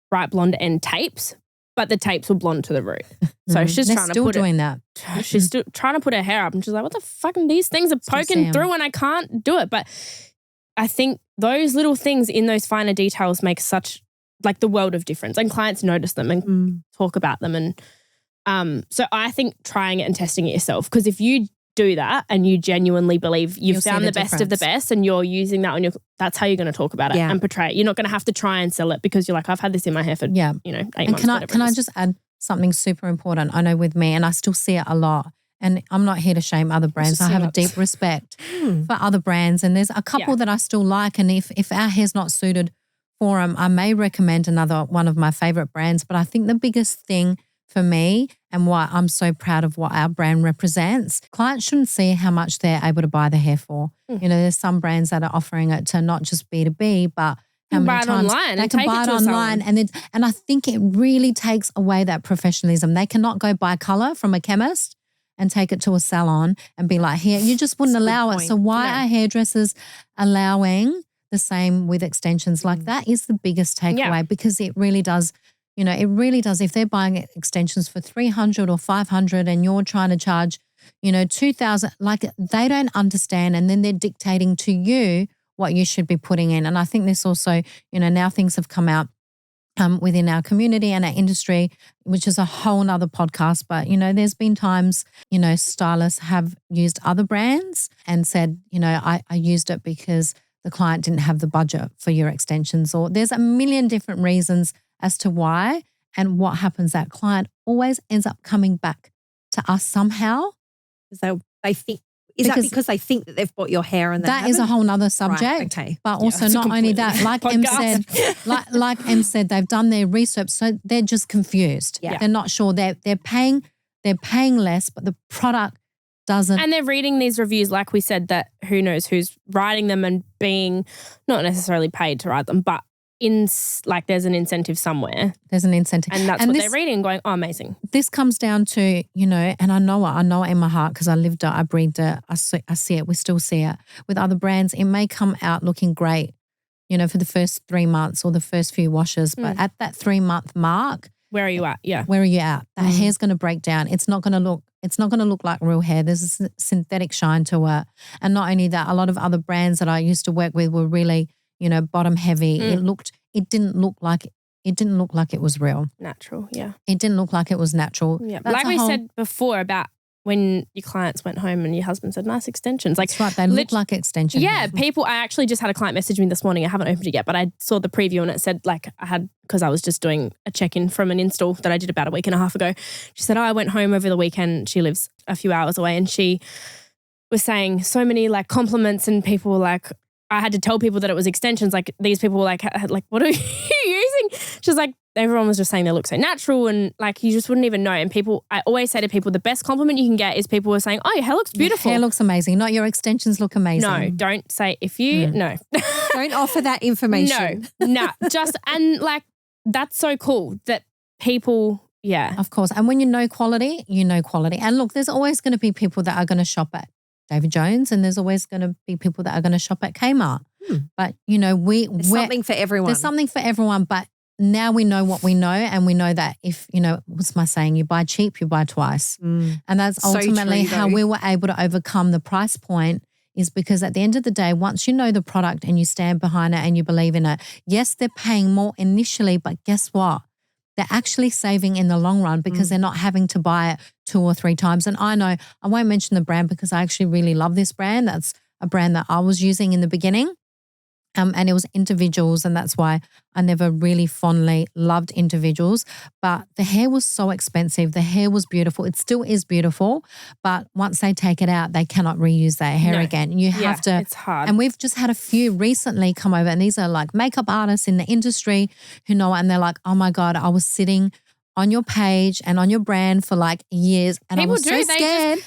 bright blonde end tapes, but the tapes were blonde to the root. So she's trying to put that. She's still trying to put her hair up and she's like, what the fuck? And these things are poking through and I can't do it. But I think those little things in those finer details make such the world of difference and clients notice them and talk about them. And so I think trying it and testing it yourself, because if you do that and you genuinely believe you've found the best of the best and you're using that on that's how you're going to talk about it and portray it. You're not going to have to try and sell it because you're like, I've had this in my hair for 8 months. Can I just add something super important? I know with me, and I still see it a lot, and I'm not here to shame other brands. I have a deep respect for other brands, and there's a couple that I still like, and if our hair's not suited for them, I may recommend another one of my favorite brands. But I think the biggest thing for me and why I'm so proud of what our brand represents, clients shouldn't see how much they're able to buy the hair for. There's some brands that are offering it to not just B2B, but how many times they can buy it online. And I think it really takes away that professionalism. They cannot go buy colour from a chemist and take it to a salon and be like, here, you just wouldn't allow it. So why are hairdressers allowing the same with extensions? That is the biggest takeaway because it really does. It really does. If they're buying extensions for $300 or $500 and you're trying to charge, $2,000, they don't understand. And then they're dictating to you what you should be putting in. And I think this also, now things have come out within our community and our industry, which is a whole nother podcast. But, there's been times, stylists have used other brands and said, I used it because the client didn't have the budget for your extensions, or there's a million different reasons as to why. And what happens, that client always ends up coming back to us somehow. They think, because they think that they've bought your hair and that is a whole nother subject. Right, okay. But also not only that, like Em said, they've done their research, so they're just confused. Yeah. They're not sure. They're paying less, but the product doesn't. And they're reading these reviews, like we said, that who knows who's writing them and being not necessarily paid to write them, but there's an incentive somewhere. There's an incentive. And that's what they're reading and going, oh, amazing. This comes down to, and I know it in my heart because I lived it, I breathed it, I see it, we still see it. With other brands, it may come out looking great, for the first 3 months or the first few washes, but at that 3-month mark. Where are you at? Yeah. Where are you at? That hair's going to break down. It's not going to look like real hair. There's a synthetic shine to it. And not only that, a lot of other brands that I used to work with were really bottom heavy. It didn't look like it was real. Natural, yeah. It didn't look like it was natural. Yeah. Like we said before about when your clients went home and your husband said, nice extensions. Like, that's right. They look like extensions. Yeah. I actually just had a client message me this morning. I haven't opened it yet, but I saw the preview and it said like because I was just doing a check-in from an install that I did about a week and a half ago. She said, I went home over the weekend. She lives a few hours away and she was saying so many like compliments and people were like, I had to tell people that it was extensions. Like these people were like, what are you using? She was like, everyone was just saying they look so natural and like you just wouldn't even know. And I always say to people, the best compliment you can get is people who are saying, oh, your hair looks beautiful. Your hair looks amazing. Not your extensions look amazing. No, don't say no. Don't offer that information. No, and like that's so cool that people, yeah. Of course. And when you know quality, you know quality. And look, there's always going to be people that are going to shop at David Jones and there's always going to be people that are going to shop at Kmart. But, you know, there's something for everyone. There's something for everyone. But now we know what we know and we know that if, you know, what's my saying? You buy cheap, you buy twice. And that's ultimately how we were able to overcome the price point is because at the end of the day, once you know the product and you stand behind it and you believe in it, yes, they're paying more initially, but guess what? They're actually saving in the long run because they're not having to buy it 2 or 3 times. And I know, I won't mention the brand because I actually really love this brand. That's a brand that I was using in the beginning. And it was individuals and that's why I never really fondly loved individuals. But the hair was so expensive. The hair was beautiful. It still is beautiful. But once they take it out, they cannot reuse that hair again. You have to. It's hard. And we've just had a few recently come over and these are like makeup artists in the industry who know it and they're like, oh my God, I was sitting on your page and on your brand for like years and people I was so scared.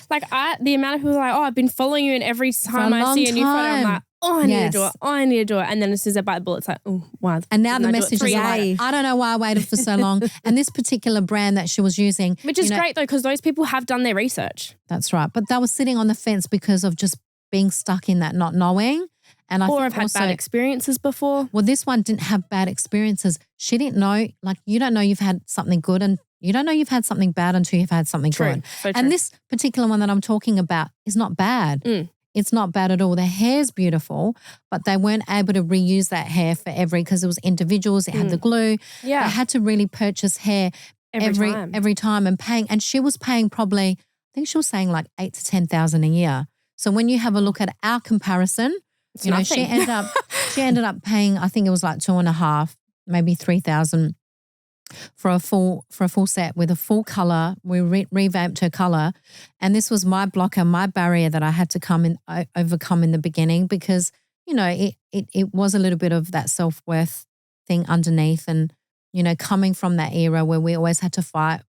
The amount of people are like, oh, I've been following you and every time I see a new photo, I'm like, oh, I need to do it. Oh, I need to do it. And then as soon as I bite the bullet, it's like, oh, wow. And now the message is like, I don't know why I waited for so long. And this particular brand that she was using. Which is great though, because those people have done their research. That's right. But they were sitting on the fence because of just being stuck in that not knowing. And or I've had bad experiences before. Well, this one didn't have bad experiences. She didn't know, like you don't know you've had something good and you don't know you've had something bad until you've had something good. So true. And this particular one that I'm talking about is not bad. It's not bad at all. The hair's beautiful, but they weren't able to reuse that hair for because it was individuals. It had the glue. Yeah. They had to really purchase hair every time and paying. And she was paying probably, I think she was saying like 8,000 to 10,000 a year. So when you have a look at our comparison, it's you know, nothing. she ended up paying, I think it was like 2,500, maybe 3,000 for a full set with a full color. We revamped her color, and this was my blocker, my barrier that I had to overcome in the beginning because you know it was a little bit of that self-worth thing underneath, and you know coming from that era where we always had to fight,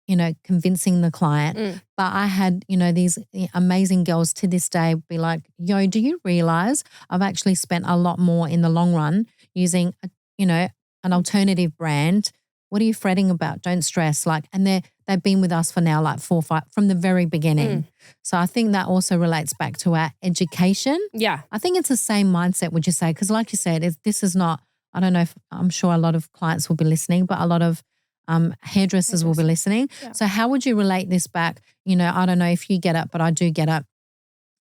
you know, convincing the client. But I had, you know, these amazing girls to this day be like, yo, do you realize I've actually spent a lot more in the long run using, you know, an alternative brand? What are you fretting about? Don't stress. Like, and they've been with us for now like 4 or 5 from the very beginning. So I think that also relates back to our education. Yeah. I think it's the same mindset, would you say? Because like you said, this is not, I don't know if, I'm sure a lot of clients will be listening, but a lot of hairdressers will be listening. Yeah. So how would you relate this back? You know, I don't know if you get it, but I do get it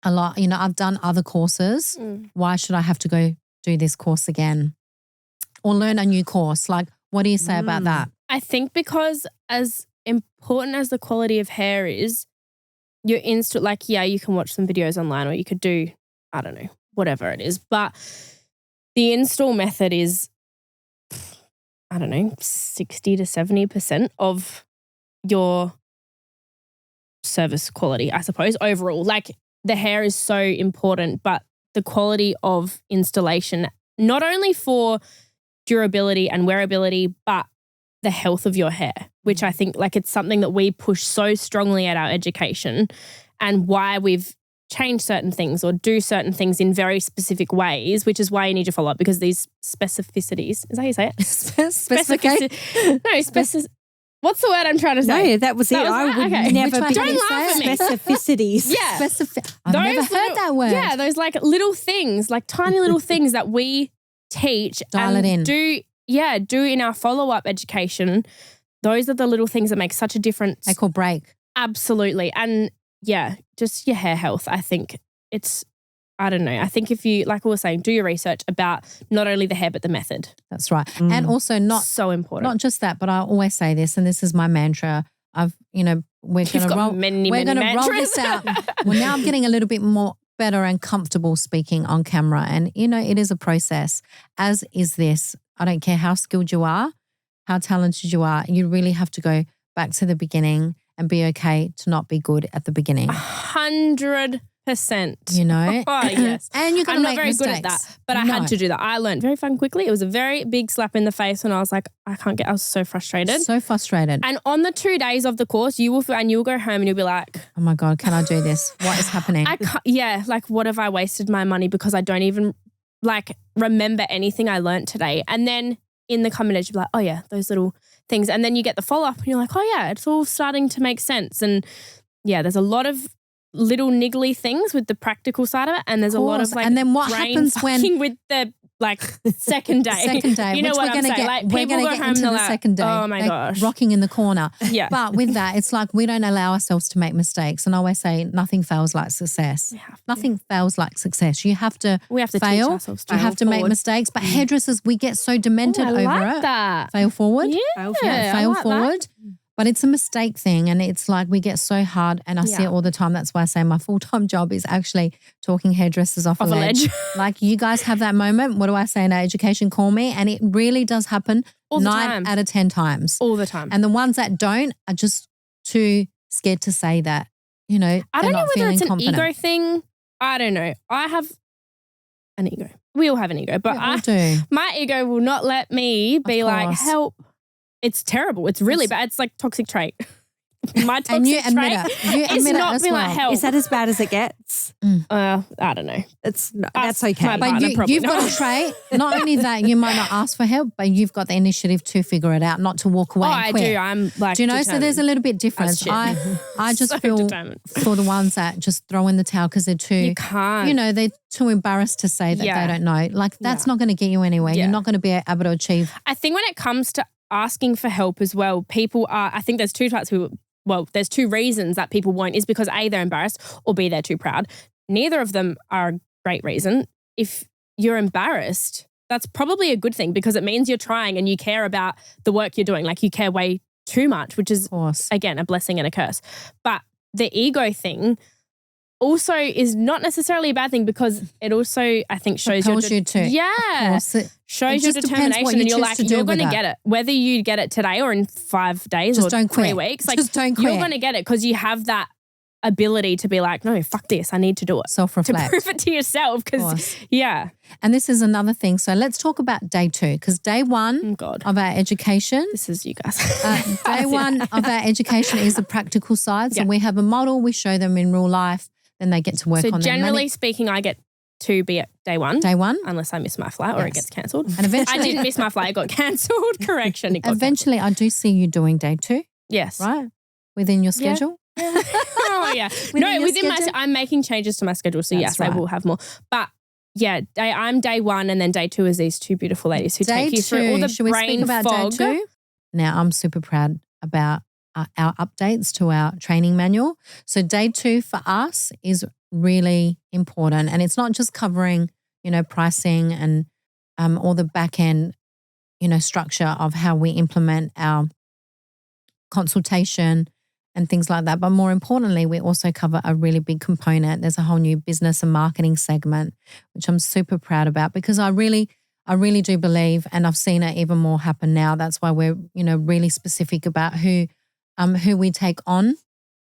a lot. You know, I've done other courses. Why should I have to go do this course again or learn a new course? Like, what do you say about that? I think because as important as the quality of hair is, you're like, yeah, you can watch some videos online or you could do, I don't know, whatever it is. But the install method is, I don't know, 60 to 70% of your service quality, I suppose, overall. Like the hair is so important, but the quality of installation, not only for durability and wearability, but the health of your hair, which I think like it's something that we push so strongly at our education and why we've change certain things or do certain things in very specific ways, which is why you need to follow up because these specificities, is that how you say it? What's the word I'm trying to say? No, that was it. I would never be Don't laugh at me. Specificities. Yeah. I've never heard that word. Yeah, those like little things, like tiny little things that we teach Dial and it in. do in our follow-up education. Those are the little things that make such a difference. They call break. Absolutely. And yeah, just your hair health. I think it's, I don't know. I think if you, like we were saying, do your research about not only the hair, but the method. That's right. And also so important. Not just that, but I always say this, and this is my mantra. I've, you know, we're going to roll this out. Well, now I'm getting a little bit more better and comfortable speaking on camera. And, it is a process, as is this. I don't care how skilled you are, how talented you are. You really have to go back to the beginning and be okay to not be good at the beginning. 100%. Oh, yes. And you're going to make mistakes. I'm not very good at that, but I had to do that. I learned very fucking quickly. It was a very big slap in the face when I was like, I was so frustrated. So frustrated. And on the 2 days of the course, you will go home and you'll be like, oh my God, can I do this? What is happening? What have I wasted my money because I don't even remember anything I learned today. And then in the coming days, you'll be like, oh yeah, those little things. And then you get the follow-up and you're like, oh yeah, it's all starting to make sense. And yeah, there's a lot of little niggly things with the practical side of it. And there's a lot of and then what happens when with the second day. Second day. You know what I'm saying? We're going to get into the second day. Oh my gosh. Rocking in the corner. Yeah. But with that, it's like we don't allow ourselves to make mistakes. And I always say nothing fails like success. Nothing fails like success. You have to fail. Teach ourselves to have to make mistakes. But hairdressers, we get so demented over it. That. Fail forward. Yeah. Fail forward. But it's a mistake thing, and it's like we get so hard, and I see it all the time. That's why I say my full-time job is actually talking hairdressers off a ledge. Like you guys have that moment. What do I say in our education? Call me. And it really does happen all the time. 9 out of 10 times. All the time. And the ones that don't are just too scared to say that, I don't know whether it's an confident. ego thing. I don't know. I have an ego. We all have an ego. But my ego will not let me be like, help. It's terrible. It's really bad. It's like toxic trait. My toxic trait is not being like help. Is that as bad as it gets? I don't know. That's okay. But you've got a trait. Not only that, you might not ask for help, but you've got the initiative to figure it out, not to walk away and quit. I do. I'm like, do you know? determined. So there's a little bit difference. I just feel determined. For the ones that just throw in the towel because they're too, you can't. They're too embarrassed to say that they don't know. Like that's not going to get you anywhere. You're not going to be able to achieve. I think when it comes to asking for help as well, I think there's two types of people. Well, there's two reasons that people won't, is because A, they're embarrassed, or B, they're too proud. Neither of them are a great reason. If you're embarrassed, that's probably a good thing because it means you're trying and you care about the work you're doing. Like you care way too much, which is, again, a blessing and a curse. But the ego thing also is not necessarily a bad thing because it also, I think, shows you too. Yeah. Shows your determination and you're like, you're going to get it. Whether you get it today or in 5 days or 3 weeks. Like, just don't quit. You're going to get it because you have that ability to be like, no, fuck this. I need to do it. Self-reflect. To prove it to yourself because, And this is another thing. So let's talk about day 2 because day 1 of our education. This is you guys. Day 1 of our education is the practical side. So we have a model. We show them in real life. Then they get to work on their money. So generally speaking, I get to be at day 1. Day 1. Unless I miss my flight or it gets cancelled. And eventually, I didn't miss my flight. It got cancelled. Correction. Eventually, I do see you doing day 2. Yes. Right? Within your schedule? Yeah. Oh, yeah. Within I'm making changes to my schedule. So yes, I will have more. But yeah, I'm day 1 and then day 2 is these two beautiful ladies who take you through all the Should we brain speak about fog. Day 2? Now, I'm super proud about our updates to our training manual. So day 2 for us is really important. And it's not just covering, pricing and all the back end, structure of how we implement our consultation and things like that. But more importantly, we also cover a really big component. There's a whole new business and marketing segment, which I'm super proud about because I really do believe, and I've seen it even more happen now. That's why we're, really specific about who we take on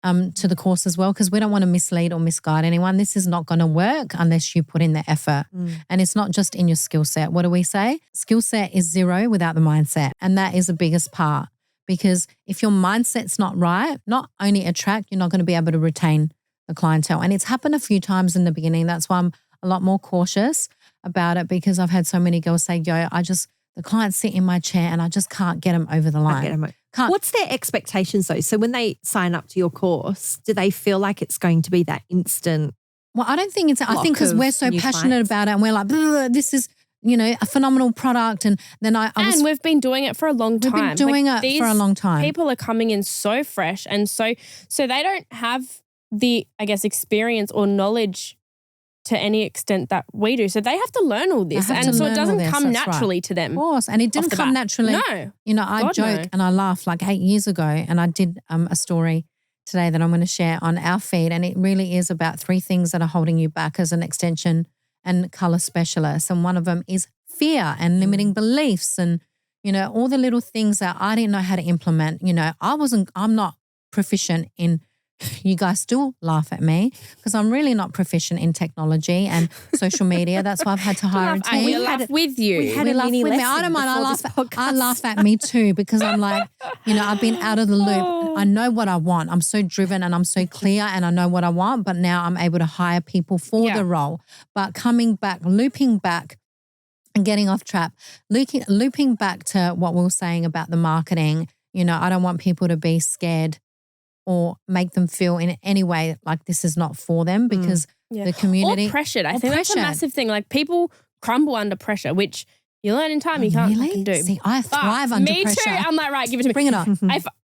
to the course as well, because we don't want to mislead or misguide anyone. This is not going to work unless you put in the effort. And it's not just in your skill set. What do we say? Skill set is 0 without the mindset. And that is the biggest part. Because if your mindset's not right, not only attract, you're not going to be able to retain the clientele. And it's happened a few times in the beginning. That's why I'm a lot more cautious about it because I've had so many girls say, the clients sit in my chair and I just can't get them over the line. What's their expectations though? So when they sign up to your course, do they feel like it's going to be that instant? Well, I don't think I think because we're so passionate about it and we're like, this is, a phenomenal product. And then and we've been doing it for a long time. We've been doing it for a long time. People are coming in so fresh and so they don't have the, I guess, experience or knowledge to any extent that we do. So they have to learn all this. And so it doesn't come naturally to them. Of course. And it didn't come naturally. No. I joke and I laugh like 8 years ago and I did a story today that I'm going to share on our feed. And it really is about 3 things that are holding you back as an extension and color specialist. And one of them is fear and limiting beliefs and, all the little things that I didn't know how to implement. I'm not proficient in, you guys still laugh at me because I'm really not proficient in technology and social media. That's why I've had to hire a team. We laugh with you. We had a mini lesson. I don't mind. I podcast. laugh at me too because I'm like, I've been out of the loop. I know what I want. I'm so driven and I'm so clear and I know what I want, but now I'm able to hire people for the role. But coming back, looping back and getting off track, looping back to what we were saying about the marketing, I don't want people to be scared or make them feel in any way like this is not for them because the community. Or pressured. I think that's a massive thing. Like people crumble under pressure, which you learn in time you can't fucking do. See, I thrive under pressure. Me too. I'm like, right, give it to me. Bring it on.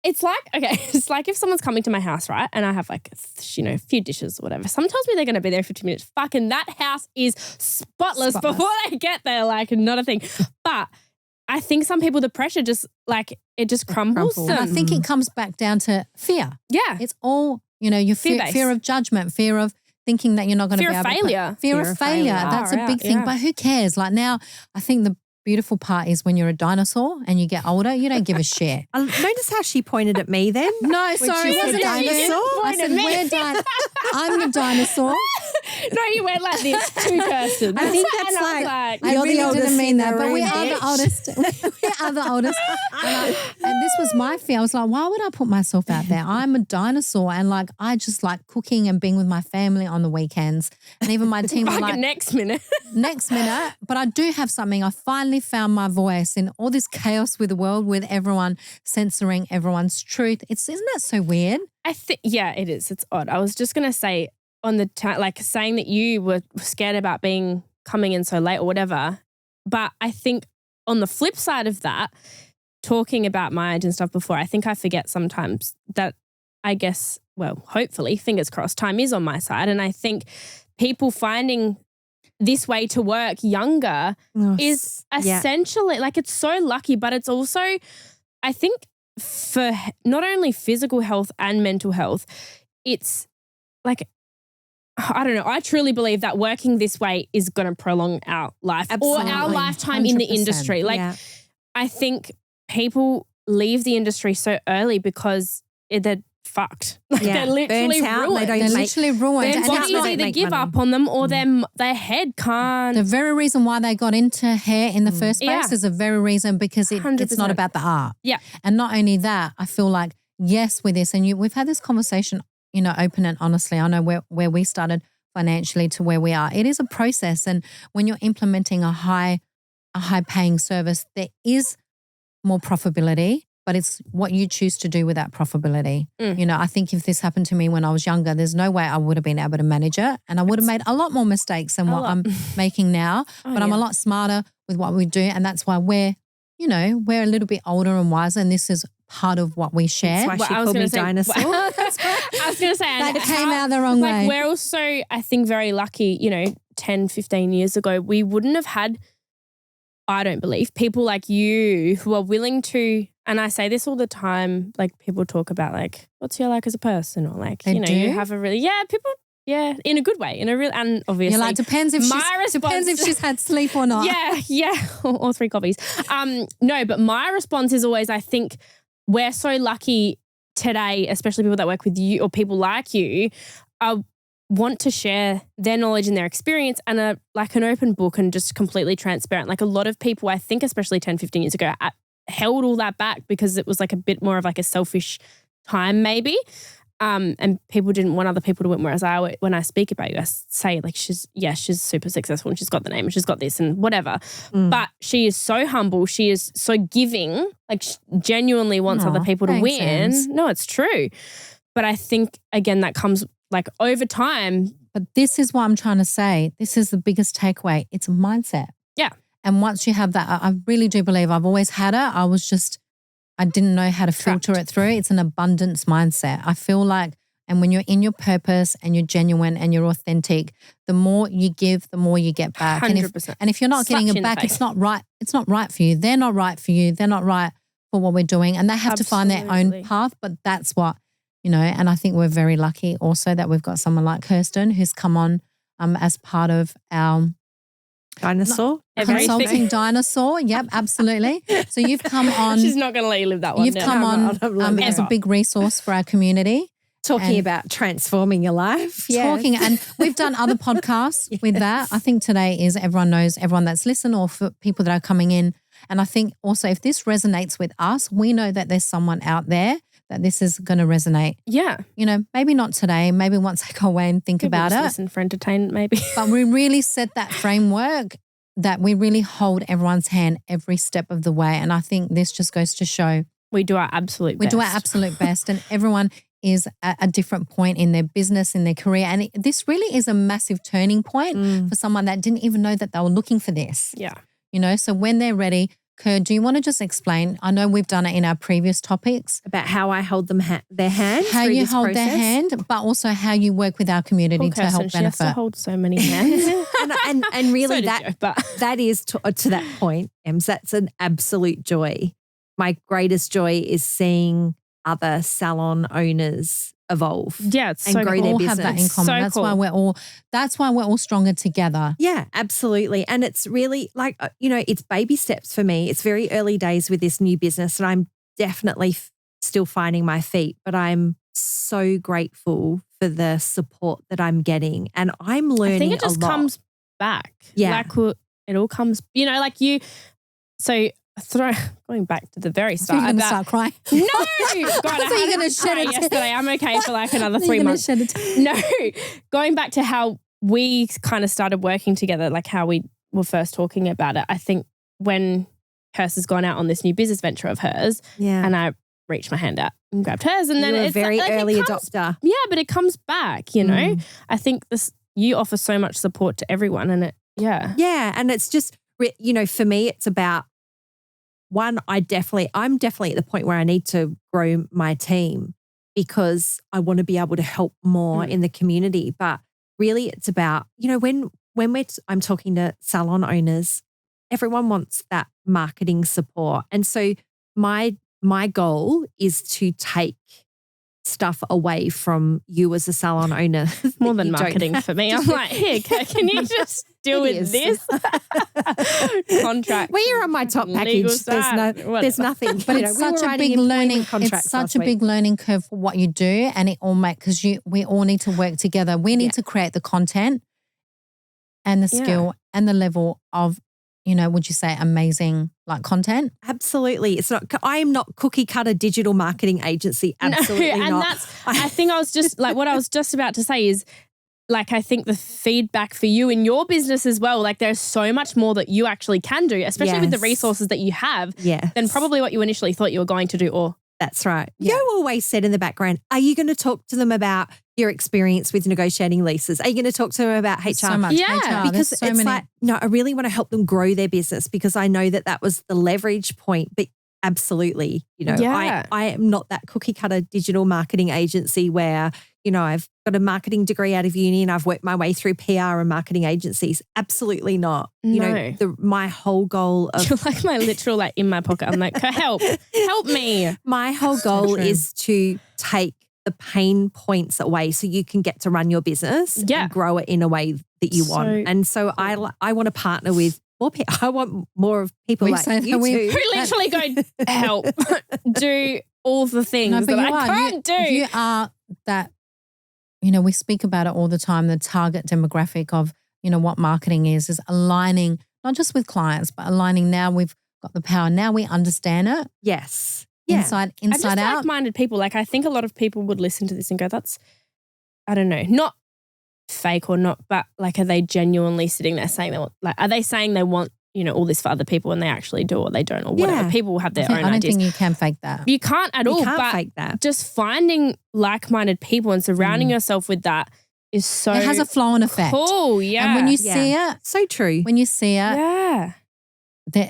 It's like if someone's coming to my house, right, and I have like, a few dishes or whatever. Someone tells me they're going to be there for 2 minutes. Fucking that house is spotless before they get there. Like not a thing. But I think some people, the pressure just it just crumbles them. And I think it comes back down to fear. Yeah. It's all, your fear of judgment, fear of thinking that you're not going to be able to. Fear of failure. That's a big thing. But who cares? Like now, I think the beautiful part is when you're a dinosaur and you get older, you don't give a shit. Notice how she pointed at me then. No, sorry, it wasn't dinosaur. I said, I'm the dinosaur. No, you went like this, 2 persons. I think that's like I really didn't mean that, but we room, are the oldest. We are the oldest. And this was my fear. I was like, why would I put myself out there? I'm a dinosaur and I just like cooking and being with my family on the weekends. And even my team were like, next minute. But I do have something. I finally found my voice in all this chaos with the world, with everyone censoring everyone's truth. Isn't that so weird? I think, yeah, it is. It's odd. I was just going to say on the saying that you were scared about coming in so late or whatever. But I think on the flip side of that, talking about my age and stuff before, I think I forget sometimes that I guess, well, hopefully, fingers crossed, time is on my side. And I think people finding this way to work younger is essentially it's so lucky, but it's also, I think, for not only physical health and mental health, it's like, I don't know, I truly believe that working this way is going to prolong our life or our lifetime 100%. In the industry. I think people leave the industry so early because they're fucked. They're literally ruined. They're literally ruined. Their bodies either give up on them or their head can't. The very reason why they got into hair in the first place is the very reason because it's not about the art. Yeah. And not only that, I feel like, yes, with this, and we've had this conversation, open and honestly, I know where we started financially to where we are. It is a process. And when you're implementing a high paying service, there is more profitability. But it's what you choose to do with that profitability. I think if this happened to me when I was younger, there's no way I would have been able to manage it. And I would have made a lot more mistakes than what I'm making now. But I'm a lot smarter with what we do. And that's why we're a little bit older and wiser. And this is part of what we share. That's why she called me dinosaur. That's right. I was going to say. That came out the wrong way. We're also, I think, very lucky, 10, 15 years ago, we wouldn't have had, I don't believe, people like you who are willing to, and I say this all the time, like people talk about like, what's you like as a person? Or like, you have a really, in a good way, in a real, and obviously. You're like, depends if she's had sleep or not. Yeah, or 3 coffees. No, but my response is always, I think we're so lucky today, especially people that work with you or people like you, want to share their knowledge and their experience and are like an open book and just completely transparent. Like a lot of people, I think, especially 10, 15 years ago, held all that back because it was like a bit more of like a selfish time maybe. And people didn't want other people to win. Whereas when I speak about you, I say like she's super successful and she's got the name and she's got this and whatever. But she is so humble. She is so giving, like she genuinely wants other people to win. Sense. No, it's true. But I think, again, that comes like over time. But this is what I'm trying to say. This is the biggest takeaway. It's a mindset. Yeah. And once you have that, I really do believe I've always had it. I didn't know how to filter it through. It's an abundance mindset. I feel like, and when you're in your purpose and you're genuine and you're authentic, the more you give, the more you get back. 100%. And if you're not getting it back, it's not right. It's not right for you. They're not right for you. They're not right for what we're doing. And they have to find their own path. But that's what, and I think we're very lucky also that we've got someone like Kirsten who's come on as part of our Dinosaur? Consulting dinosaur. Yep, absolutely. So you've come on. She's not going to let you live that one. You've come on as a big resource for our community. Talking about transforming your life. Talking, and we've done other podcasts with that. I think today is everyone knows everyone that's listened or for people that are coming in. And I think also if this resonates with us, we know that there's someone out there that this is going to resonate. Yeah. Maybe not today, maybe once I go away and think about it. Listen for entertainment maybe. But we really set that framework that we really hold everyone's hand every step of the way. And I think this just goes to show. We do our absolute best. We do our absolute best, and everyone is at a different point in their business, in their career. And this really is a massive turning point for someone that didn't even know that they were looking for this. Yeah. So when they're ready, Kerr, do you want to just explain? I know we've done it in our previous topics. About how I hold them their hand. How you hold their hand, but also how you work with our community to help benefit. She has to hold so many hands. and really so that is to that point, Ems, that's an absolute joy. My greatest joy is seeing other salon owners evolve. Yeah, it's and so grow cool. their all business. have that in common. So That's why we're all stronger together. Yeah, absolutely. And it's really like, it's baby steps for me. It's very early days with this new business, and I'm definitely still finding my feet, but I'm so grateful for the support that I'm getting, and I'm learning a lot. I think it just comes back. Yeah. It all comes, going back to the very start. You're going to start crying. No, God, I you're going to shed it yesterday. I'm okay for like another 3 months. No, going back to how we kind of started working together, like how we were first talking about it. I think when Kirsten's gone out on this new business venture of hers, and I reached my hand out and grabbed hers, and then you're it's a very early adopter. Yeah, but it comes back. I think you offer so much support to everyone, and and it's just for me, it's about. One, I'm definitely at the point where I need to grow my team because I want to be able to help more in the community. But really it's about, when I'm talking to salon owners, everyone wants that marketing support. And so my goal is to take stuff away from you as a salon owner. More than marketing for me. I'm like, here, can you just deal with this? Contract. Well, you're on my top package. There's nothing. But it's such a big learning. It's such a big learning curve for what you do, and it all because we all need to work together. We need to create the content and the skill and the level of. Would you say amazing content? Absolutely. It's not. I am not cookie cutter digital marketing agency. Absolutely and not. I think I was just what I was just about to say is I think the feedback for you in your business as well, there's so much more that you actually can do, especially with the resources that you have than probably what you initially thought you were going to do. That's right. You always said in the background, are you going to talk to them about your experience with negotiating leases? Are you going to talk to them about HR? So much HR. Because I really want to help them grow their business because I know that was the leverage point. But absolutely, I am not that cookie cutter digital marketing agency where, I've got a marketing degree out of uni and I've worked my way through PR and marketing agencies. Absolutely not. My whole goal of you're like my literal in my pocket. I'm like, help me. My whole goal is to take the pain points away so you can get to run your business and grow it in a way that you want. And so I want to partner with more people. I want more of people like you two. Who literally go, help, do all the things that I can't do. You are that, we speak about it all the time, the target demographic of, what marketing is aligning, not just with clients, but aligning now we've got the power. Now we understand it. Yes. Inside just out. Like-minded people. I think a lot of people would listen to this and go, that's, I don't know, not fake or not, but are they genuinely sitting there saying they want, are they saying they want, all this for other people and they actually do or they don't or whatever. Yeah. People will have their own ideas. I don't think you can fake that. You can't at all. You can't fake that. Just finding like-minded people and surrounding yourself with that is so it has a flow-on effect. Cool, yeah. And when you see it, so true. When you see it,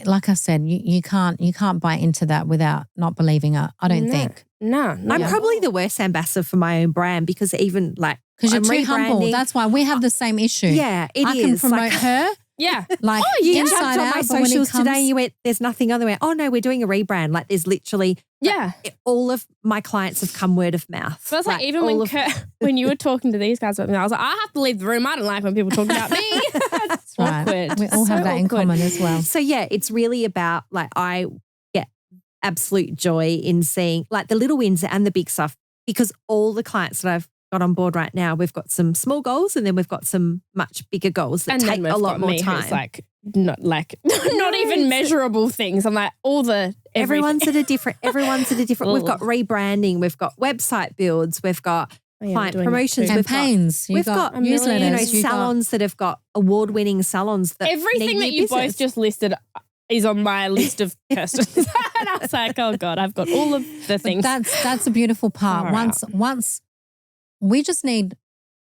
like I said, you can't buy into that without not believing it. I don't think. No. I'm probably the worst ambassador for my own brand because even because you're too humble. That's why we have the same issue. Yeah, I can promote her Yeah. Like You inside jumped on out, my but when it socials comes- today and you went, there's nothing other way. Oh, no, we're doing a rebrand. Like there's literally all of my clients have come word of mouth. But I was like even when you were talking to these guys, I was like, I have to leave the room. I don't like when people talk about me. It's awkward. Right. We all have that in common as well. So yeah, it's really about like I get absolute joy in seeing like the little wins and the big stuff, because all the clients that I've got on board right now, we've got some small goals and then we've got some much bigger goals that take a lot more time. Not even measurable things. I'm like everyone's at a different. We've got rebranding, we've got website builds, we've got client promotions, campaigns. We've got newsletters, salons that have got award-winning salons. That everything that you both just listed is on my list of Kirsten. And I was like, oh God, I've got all of the things. That's a beautiful part. Once we just need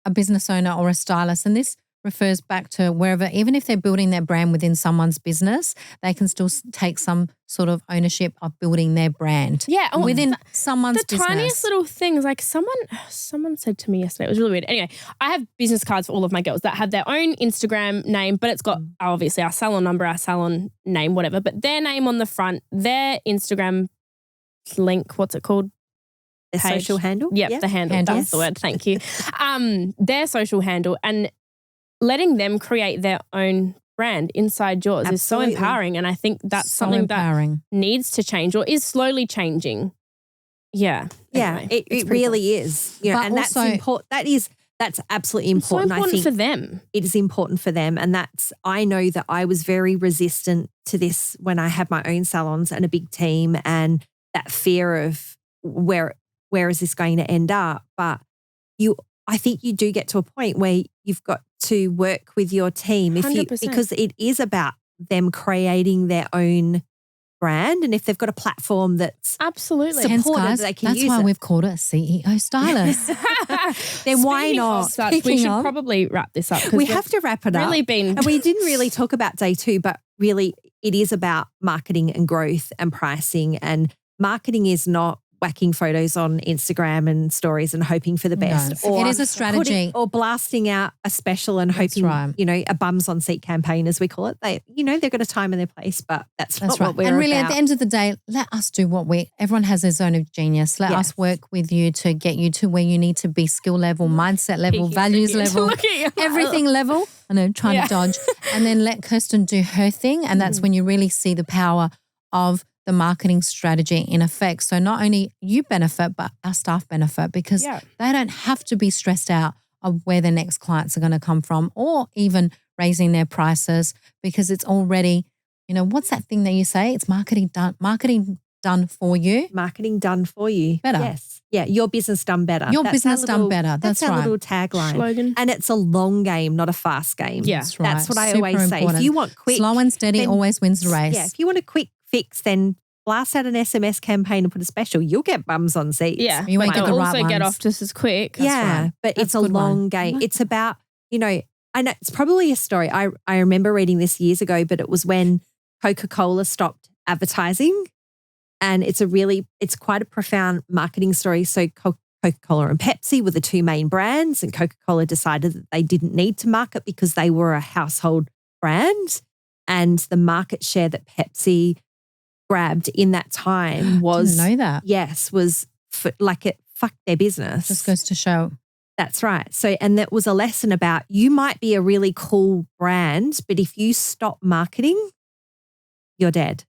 a business owner or a stylist, and this refers back to wherever, even if they're building their brand within someone's business, they can still take some sort of ownership of building their brand. Yeah, within someone's business. The tiniest little things, like someone said to me yesterday, it was really weird. Anyway, I have business cards for all of my girls that have their own Instagram name, but it's got obviously our salon number, our salon name, whatever, but their name on the front, their Instagram link, what's it called? Their social handle? Yep, the handle. That's the word. Thank you. Their social handle, and letting them create their own brand inside yours is so empowering. And I think that's something that needs to change or is slowly changing. Yeah. Anyway, it really is. You know, and also, that's important. That's absolutely important. It's so important I think for them. It is important for them. And I know that I was very resistant to this when I had my own salons and a big team, and that fear of where is this going to end up? But I think you do get to a point where you've got to work with your team because it is about them creating their own brand, and if they've got a platform that's absolutely supported, they can use it. That's why we've called it CEO Stylist. Then why not? We should probably wrap this up. We have to wrap it up. And we didn't really talk about day 2, but really it is about marketing and growth and pricing. And marketing is not whacking photos on Instagram and stories and hoping for the best. No, it is a strategy. Or blasting out a special and hoping, a bums on seat campaign, as we call it. They've got a time and their place, but that's not what we're about. And really at the end of the day, let us do everyone has their zone of genius. Let us work with you to get you to where you need to be, skill level, mindset level, values level, everything level. I know, trying to dodge. And then let Kirsten do her thing. And that's when you really see the power of the marketing strategy in effect. So not only you benefit, but our staff benefit, because they don't have to be stressed out of where their next clients are going to come from, or even raising their prices, because it's already, what's that thing that you say? It's marketing done for you. Marketing done for you. Better. Yes. Yeah. Your business done better. Done better. That's our right. little tagline. Slogan. And it's a long game, not a fast game. Yeah. That's right. That's what I Super always say. important. If you want quick. Slow and steady always wins the race. Yeah. If you want a quick fix, then blast out an SMS campaign and put a special. You'll get bums on seats. Yeah. You won't get the right also get ones. off just as quick. But it's a long game. It's about, I know it's probably a story. I remember reading this years ago, but it was when Coca-Cola stopped advertising, and it's quite a profound marketing story. So Coca-Cola and Pepsi were the two main brands, and Coca-Cola decided that they didn't need to market because they were a household brand, and the market share that Pepsi grabbed in that time was didn't know that. Yes, was it fucked their business. Just goes to show. That's right. So, and that was a lesson about you might be a really cool brand, but if you stop marketing, you're dead.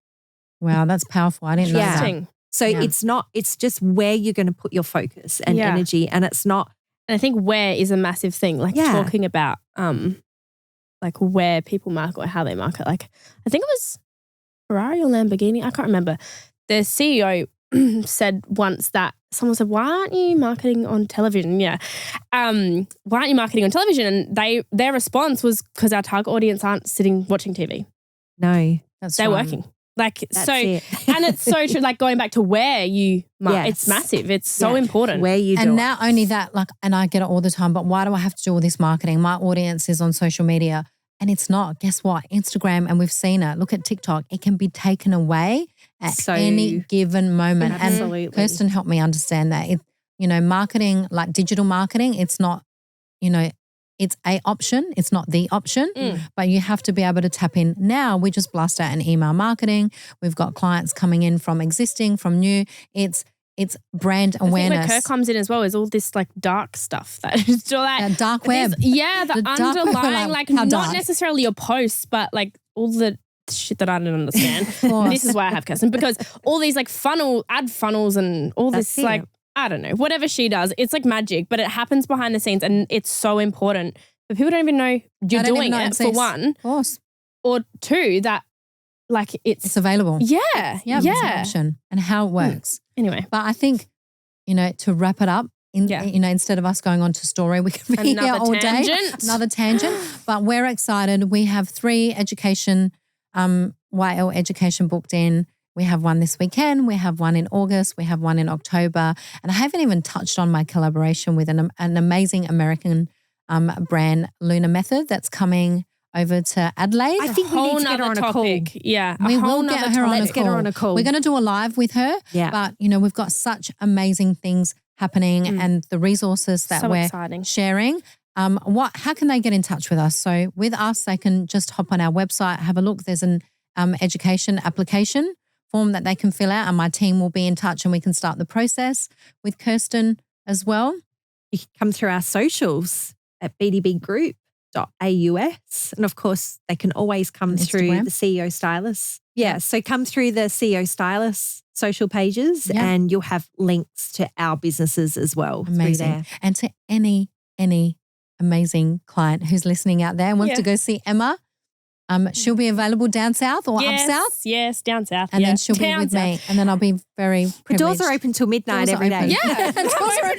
Wow, that's powerful. I didn't know that. So it's just where you're going to put your focus and energy, and it's not. And I think where is a massive thing, talking about where people market or how they market. Like I think it was Ferrari or Lamborghini, I can't remember. The CEO said once that someone said, why aren't you marketing on television? Yeah. Why aren't you marketing on television? And their response was because our target audience aren't sitting watching TV. No. They're working. And it's so true. Like going back to where you market, it's massive. It's so important. Where you do and not only that, and I get it all the time, but why do I have to do all this marketing? My audience is on social media. And it's not. Guess what? Instagram, and we've seen it. Look at TikTok. It can be taken away at any given moment. Absolutely. And Kirsten helped me understand that. Marketing, like digital marketing, it's not, it's a option. It's not the option, but you have to be able to tap in. Now we just blast out an email marketing. We've got clients coming in from existing, from new. It's brand awareness. I think where Kirk comes in as well is all this like dark stuff that is like dark web. the underlying like not dark? necessarily your posts, but like all the shit that I don't understand. This is why I have Kirsten, because all these like ad funnels and all this like, I don't know, whatever she does, it's like magic, but it happens behind the scenes and it's so important. But people don't even know you're doing it, for one. Of course. Or two, that like it's available. Yeah. It's an option and how it works. Anyway. But I think, to wrap it up, instead of us going on to story, we could be here all day. Another tangent. But we're excited. We have 3 education, YL education booked in. We have one this weekend. We have one in August. We have one in October. And I haven't even touched on my collaboration with an amazing American brand, Luna Method, that's coming over to Adelaide. I think we need to get her on a call. Yeah. We will get her on a call. We're going to do a live with her. Yeah. But, we've got such amazing things happening and the resources that we're sharing. How can they get in touch with us? So with us, they can just hop on our website, have a look. There's an education application form that they can fill out, and my team will be in touch and we can start the process with Kirsten as well. You can come through our socials at bdbgroup.aus. And of course, they can always come through the CEO Stylist. Yeah, so come through the CEO Stylist social pages and you'll have links to our businesses as well. Amazing. Through there. And to any amazing client who's listening out there and wants to go see Emma, she'll be available down south or up south? Yes, down south. And then she'll be with me. And then I'll be very privileged. The doors are open till midnight every day. Yeah.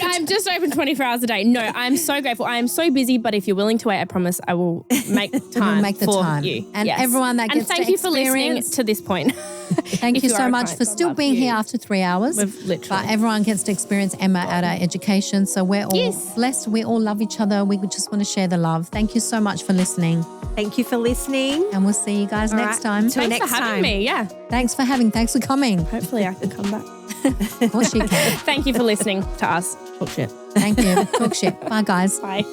I'm just open 24 hours a day. No, I'm so grateful. I am so busy, but if you're willing to wait, I promise I will make time for you. And everyone that gets to experience. And thank you for listening to this point. Thank you so much for still being here after 3 hours. Literally. But everyone gets to experience Emma at our education. So we're all blessed. We all love each other. We just want to share the love. Thank you so much for listening. Thank you for listening. And we'll see you guys next time. Thanks for having me. Yeah. Thanks for coming. Hopefully I can come back. Of course you can. Thank you for listening to us talk shit. Thank you. Talk shit. Bye, guys. Bye.